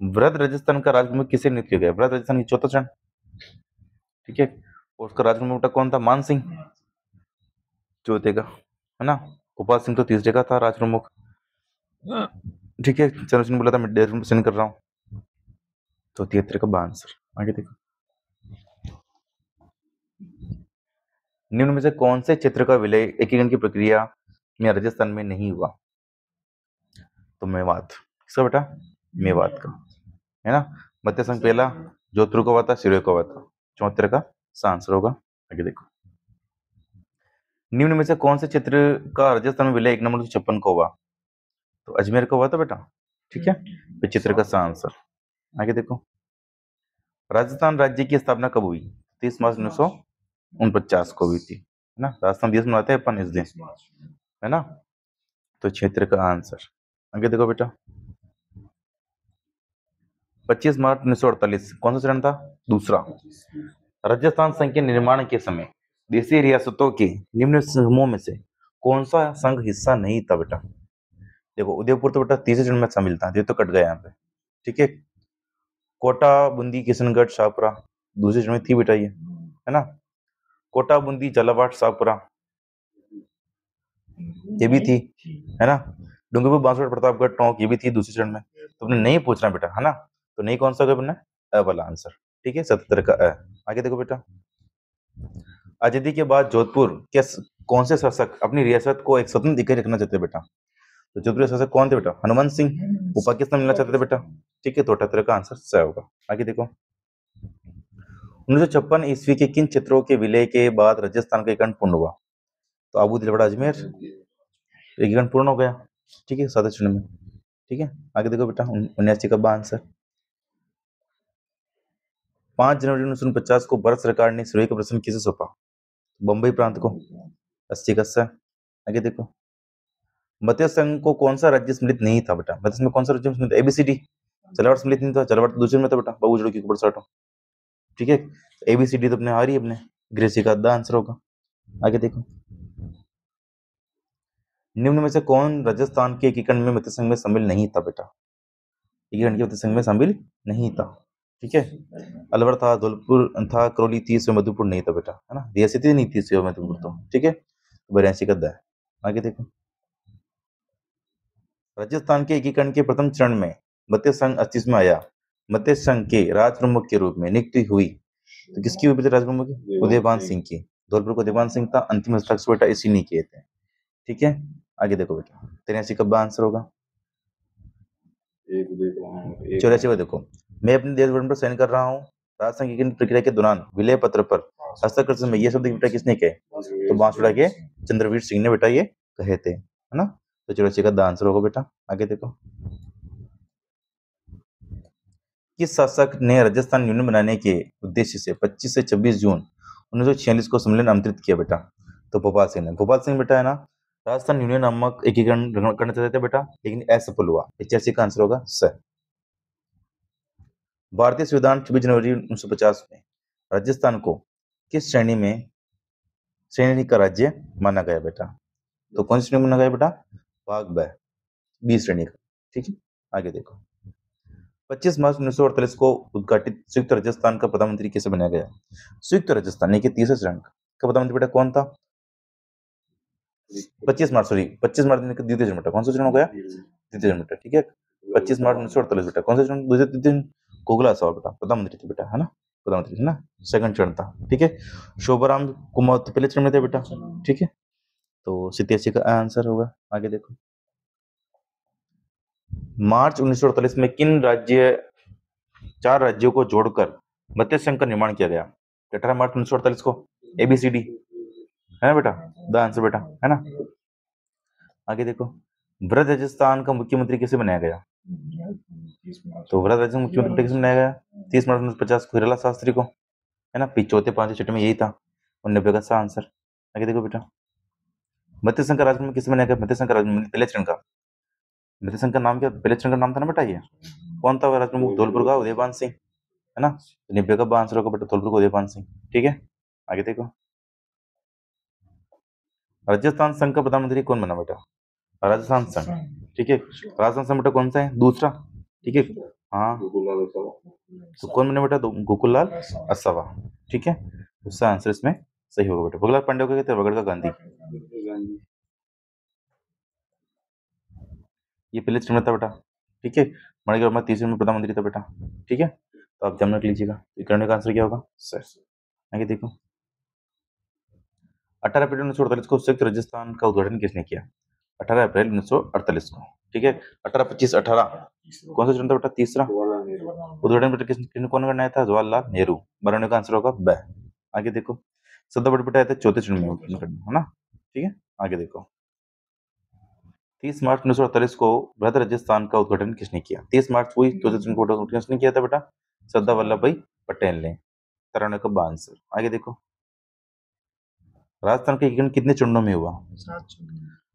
A: वृहद राजस्थान का राजप्रमुख किसे नियुक्त किया गया? वृहद राजस्थान की चौथा चरण, ठीक है। और उसका राजप्रमुख बेटा कौन था? मान सिंह, चौथे का, है ना। गोपाल सिंह तो तीसरे का था राजप्रमुख, ठीक है। चंद्र सिंह बोला था मैं देहरादून पसंद कर रहा हूँ, तो 73 का आंसर। आगे देखो, निम्न में से कौन से क्षेत्र का विलय एकीकरण की प्रक्रिया में राजस्थान में नहीं हुआ? तो मेवात, किसका बेटा? मेवात का, है ना। मत्स्य संघ पहला जोधपुर का हुआ था, सिरोही का हुआ था। 74 का आंसर होगा। आगे देखो, निम्न में से कौन से क्षेत्र का राजस्थान में विलय 1 नवंबर 1956 को हुआ? तो अजमेर का हुआ था बेटा, ठीक है। 75 का आंसर। आगे देखो, राजस्थान राज्य की स्थापना कब हुई? 30 मार्च 1949 को हुई थी, है ना। राजस्थान दिवस मनाते हैं अपन इस दिन, है ना। तो क्षेत्र का आंसर। आगे देखो बेटा, 25 मार्च 1948 कौन सा चरण था? दूसरा। राजस्थान संघ के निर्माण के समय देशी रियासतों के निम्न समूह में से कौन सा संघ हिस्सा नहीं था बेटा? देखो, उदयपुर तो बेटा तीसरे चरण में शामिल था, ये तो कट गया यहाँ पे, ठीक है। कोटा, बूंदी, किशनगढ़, शाहपुरा दूसरे चरण में थी बेटा ये, है ना। कोटा, बूंदी, झालावाड़, शाहपुरा ये भी थी, है ना। डूंगरपुर, बांसवाड़ा, प्रतापगढ़, टोंक ये भी थी दूसरे चरण में। तो अपने नहीं पूछना बेटा, है ना। तो नहीं कौन सा होगा अपने? अ वाला आंसर, ठीक है। 77 का अ। आगे देखो बेटा, आजादी के बाद जोधपुर के कौन से शासक अपनी रियासत को एक स्वतंत्र इकाई रखना चाहते बेटा? तो जोधपुर के शासक कौन थे बेटा? हनुमंत सिंह, वो पाकिस्तान मिलना चाहते थे बेटा, ठीक है। तो 78 का आंसर स होगा। आगे देखो, 1956 ईस्वी के किन क्षेत्रों के विलय के बाद राजस्थान का एकीकरण पूर्ण हुआ? तो आबू, दिलवाड़ा, अजमेर, एकीकरण पूर्ण हो गया, ठीक है, 7 चरण में, ठीक है। आगे देखो बेटा, 79 का आंसर। 5 जनवरी 1949 को भारत सरकार ने सिरोही का प्रशासन किसे सौंपा? बम्बई प्रांत को, 80 का स। आगे देखो, मत्स्य संघ को कौन सा राज्य सम्मिलित नहीं था बेटा? मत्स्य में कौन सा राज्य सम्मिलित? एबीसीडी, झालावाड़ सम्मिलित नहीं था, झालावाड़ तो दूसरे में था बेटा, बाबू जोड़ो की साटो, ठीक है। एबीसीडी तो अपने आ रही है अपने, ग्रेसी का द आंसर होगा। आगे देखो, निम्न में से कौन राजस्थान के एकीकरण में मत्स्य संघ में शामिल नहीं था बेटा? एकीकरण के मत्स्य संघ में शामिल नहीं था, ठीक है। अलवर था, धौलपुर था, करौली थी, मधुपुर नहीं था बेटा, है ना। रियासत ही नहीं थी मधुपुर तो, ठीक है। 82 का द है। आगे देखो, राजस्थान के एकीकरण के प्रथम चरण में मत्स्य संघ अस्तित्व में आया, मत्स्य संघ के राज प्रमुख के रूप में नियुक्ति हुई, तो किसकी हुई बेटा राज प्रमुख की? उदयभान सिंह की। धौलपुर को उदयभान सिंह था, अंतिम हस्ताक्षर बेटा इसी ने किए थे, ठीक है। आगे देखो बेटा, 83 का आंसर होगा। 84 को देखो, मैं अपने देश भ्रमण पर साइन कर रहा हूँ, राजस्थान की एकीकरण प्रक्रिया के दौरान विलय पत्र पर हस्ताक्षर समय ये शब्द बेटा किसने कहे? तो बांसवाड़ा के चंद्रवीर सिंह ने बेटा ये कहे थे, है ना। तो 84 का आंसर होगा बेटा। आगे देखो, किस शासक ने राजस्थान यूनियन बनाने के उद्देश्य से 25 से 26 जून 1946 को सम्मेलन आमंत्रित किया बेटा? तो भोपाल सिंह ने। भोपाल सिंह बेटा, है ना, राजस्थान यूनियन नामक एकीकरण करना चाहते थे बेटा, लेकिन असफल हुआ। 85 का आंसर होगा स। भारतीय संविधान 26 जनवरी 1950 में राजस्थान को किस श्रेणी का राज्य माना गया बेटा? तो कौन सी श्रेणी माना गया बेटा? भाग ब, बी श्रेणी का, ठीक है। आगे देखो, 25 मार्च 1948 को उद्घाटित संयुक्त राजस्थान का प्रधानमंत्री किसे बनाया गया? संयुक्त राजस्थान यानी कि तीसरे चरण का प्रधानमंत्री बेटा कौन था? 25 मार्च, सॉरी 25 मार्च द्वितीय जन्म बेटा, कौन सा चरण हो गया? द्वितीय जन्म बेटा, ठीक है। 25 मार्च 1948 बेटा, कौन सा चरण? द्वितीय दिन गोकुला असावा बेटा, प्रधानमंत्री थे बेटा, है ना, प्रधानमंत्री है ना, सेकंड चरण था, ठीक है। शोभाराम कुमावत तो पहले चरण में थे बेटा, ठीक है। तो 87 का आंसर होगा। आगे देखो, मार्च 1948 में किन राज्य 4 राज्यों को जोड़कर मत्स्य संघ का निर्माण किया गया? 18 मार्च 1948 को, ABCD है ना बेटा, द आंसर बेटा, है ना। आगे देखो, वृहद राजस्थान का मुख्यमंत्री किसे बनाया गया? तो वृहद राजस्थान मुख्यमंत्री किसे बनाया गया? 30 मार्च 1950 को हिराला शास्त्री को, है ना। चौथे पांचवें छठे में यही था, और 90 का सही आंसर। आगे देखो बेटा, मत्स्य संघ का राज्य किसे बनाया गया? मत्स्य संघ का राज्य पहले चरण का, मत्स्य संघ का नाम क्या? पहले चरण का नाम था ना बेटा, ये कौन था राज्य प्रमुख? धौलपुर का उदयपान सिंह, है ना। 90 का आंसर होगा बेटा, धौलपुर का उदयपान सिंह, ठीक है। आगे देखो, राजस्थान संघ का प्रधानमंत्री कौन बना बेटा? राजस्थान संघ, ठीक है। राजस्थान संघ बेटा कौन सा है? दूसरा, ठीक है। हाँ, तो कौन बने बेटा? गोकुल लाल असावा, ठीक है। उसका आंसर इसमें सही होगा बेटा। भगलाल पांडे को कहते हैं वगड़ का गांधी, ये पहले चरण में था बेटा, ठीक है। मणिक वर्मा तीसरे में प्रधानमंत्री था बेटा, ठीक है। तो आप जम नोट लीजिएगा, करने का आंसर क्या होगा? सर। आगे देखो, 18 अप्रैल 1948 को संयुक्त राजस्थान का उद्घाटन किसने किया? 18 अप्रैल 1948 को, ठीक है। 18 25 18 कौन सा चुनता बेटा? तीसरा। उद्घाटन बेटा किसने कौन बनाया था? जवाहरलाल नेहरू। बराने का आंसर होगा ब। आगे देखो, सदा बट बेटा चौथे चरण में है ना, ठीक है। आगे देखो, 30 मार्च 1948 को वृहद राजस्थान का उद्घाटन किसने किया? 30 मार्च हुई, चौथे चरण का उद्घाटन किसने किया था बेटा? सरदार वल्लभ भाई पटेल ने। तराने का आंसर। आगे देखो, राजस्थान का एकीकरण कितने चरणों में हुआ?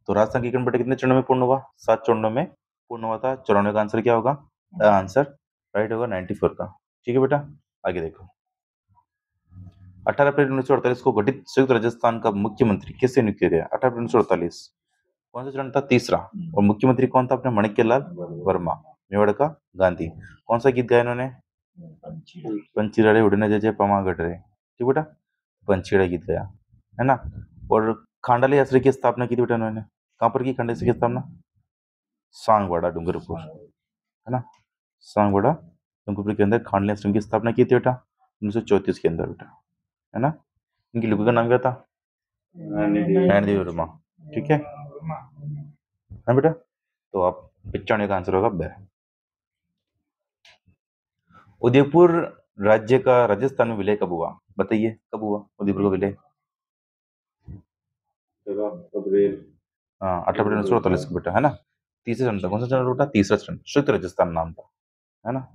A: तो राजस्थान का एकीकरण बेटा कितने चरणों में पूर्ण हुआ? 7 चरणों में पूर्ण हुआ था। 94 का आंसर क्या होगा? आंसर राइट होगा 94 का, ठीक है बेटा। आगे देखो, 18 अप्रैल 1948 को गठित संयुक्त राजस्थान का मुख्यमंत्री किससे नियुक्त किया गया? 18 अप्रैल 1948 कौन सा चरण था? तीसरा। और मुख्यमंत्री कौन था अपने? माणिक्यलाल वर्मा, मेवाड़ का गांधी। कौन सा गीत गाया इन्होंने? पंचीराड़े उड़ने जय जय पमा गढ़ रहे, ठीक बेटा, पंचीड़ा गीत गाया, है ना। और खांडाली आश्रय की स्थापना की थी बेटा इन्होंने, कहाँ पर की खांडाली आश्रय की स्थापना? सांगवाड़ा डूंगरपुर, है ना। सांगवाड़ा डूंगरपुर के अंदर खांडली आश्रम की स्थापना की थी बेटा 1934 के अंदर बेटा, है ना। इनकी लिपि का नाम क्या था? नैन देवी वर्मा, ठीक है बेटा। तो आप 95 का आंसर होगा ब। उदयपुर राज्य का राजस्थान में विलय कब हुआ? बताइए कब हुआ उदयपुर का विलय? हाँ, 18 अप्रैल 1948 को बेटा, है ना। तीसरा चरण था, कौन सा चरण बेटा? तीसरा चरण। संयुक्त राजस्थान नाम था, है ना,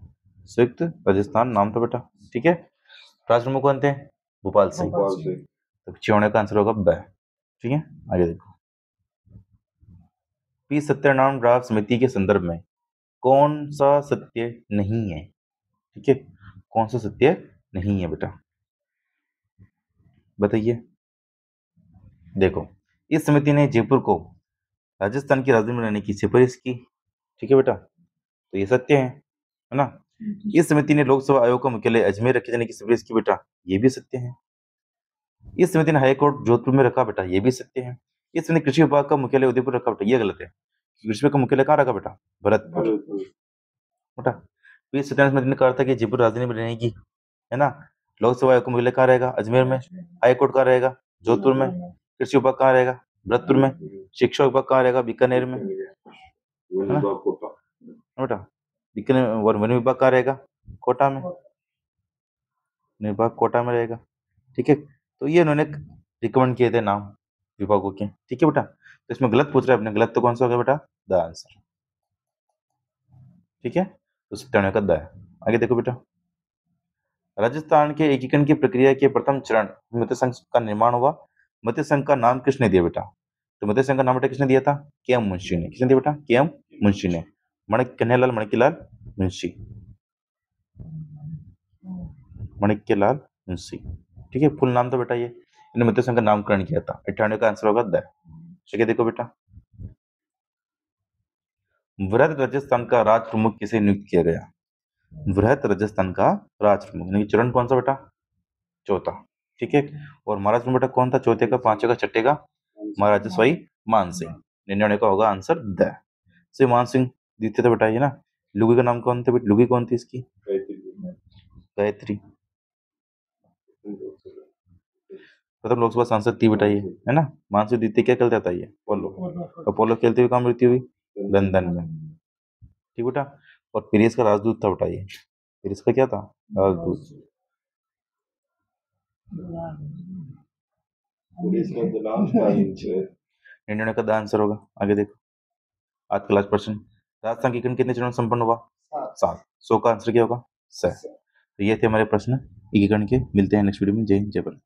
A: संयुक्त राजस्थान नाम था बेटा, ठीक है। राज प्रमुख कौन थे? भोपाल सिंह। तो 94 का आंसर होगा ब, ठीक है। आगे देखो, पी सत्यानारायण ड्राफ्ट समिति के संदर्भ में कौन सा सत्य नहीं है? ठीक है, कौन सा सत्य नहीं है बेटा, बताइए। देखो, इस समिति ने जयपुर को राजस्थान की राजधानी बनाने की सिफारिश की, ठीक है बेटा, तो ये सत्य है ना। इस समिति ने लोकसभा आयोग का मुख्यालय अजमेर रखे जाने की सिफारिश की बेटा, ये भी सत्य है। इस समिति ने हाईकोर्ट जोधपुर में रखा बेटा, ये भी सत्य है। इस समिति ने कृषि विभाग का मुख्यालय उदयपुर रखा बेटा, ये गलत है। कृषि विभाग का मुख्यालय कहाँ रखा बेटा? भरतपुर बेटा। पी सत्यानारायण समिति ने कहा था कि जयपुर राजधानी बनेगी, है ना। लोकसभा आयोग का मुख्यालय कहाँ रहेगा? अजमेर में। हाईकोर्ट कहाँ रहेगा? जोधपुर में। कृषि विभाग कहाँ रहेगा? भरतपुर में। शिक्षा विभाग कहाँ रहेगा? बीकानेर में, है ना बेटा। बीकानेर। और वन विभाग कहाँ रहेगा? कोटा में। वन विभाग कोटा में रहेगा, ठीक है। तो ये उन्होंने रिकमेंड किए थे नाम विभागों के, ठीक है बेटा। तो इसमें गलत पूछ रहा है अपने, गलत तो कौन सा हो गया बेटा? द आंसर, ठीक है। तो 97 का द है। आगे देखो बेटा, राजस्थान के एकीकरण की प्रक्रिया के प्रथम चरण मत्स्य संघ का निर्माण हुआ। मत्स्य संघ का नाम किसने दिया बेटा? तो मत्स्य संघ का नाम बेटा किसने दिया था? के.एम. मुंशी ने। किसने दिया बेटा? के.एम. मुंशी ने। कन्हैयालाल मणिक्यलाल मुंशी, मणिक्यलाल मुंशी, ठीक है। फुल नाम था बेटा ये, इन्होंने मत्स्य संघ का नामकरण किया था। 98 का आंसर होगा द, ठीक है। देखो बेटा, वृहद राजस्थान का राज प्रमुख किसे नियुक्त किया गया? वृहद राजस्थान का राज प्रमुख यानी चरण कौन सा बेटा? चौथा, ठीक है। और महाराज प्रमुख बेटा कौन था? चौथे का, पांचवे का, छठे का? महाराजा स्वाई मान सिंह। 99 का होगा आंसर द। से मान सिंह द्वितीय तो बताइए ना। लुगी का नाम कौन था? लुगी कौन थी इसकी? गायत्री। प्रथम लोकसभा सांसद थी बताइए, है ना। मान सिंह द्वितीय क्या खेलता था? ये पोलो। और पोलो खेलते हुए कहाँ मृत्यु हुई? लंदन में। ठीक बेटा। और पेरिस का राजदूत था बताइए। पेरिस का क्या था? राजदूत। इंडियन का आंसर होगा। आगे देखो, आज का लास्ट प्रश्न। राजस्थान की कितने चरणों में संपन्न हुआ? 7। 100 का आंसर क्या होगा? 6। तो ये थे हमारे प्रश्न एकीकरण के। मिलते हैं नेक्स्ट वीडियो में। जय हिंद, जय भारत।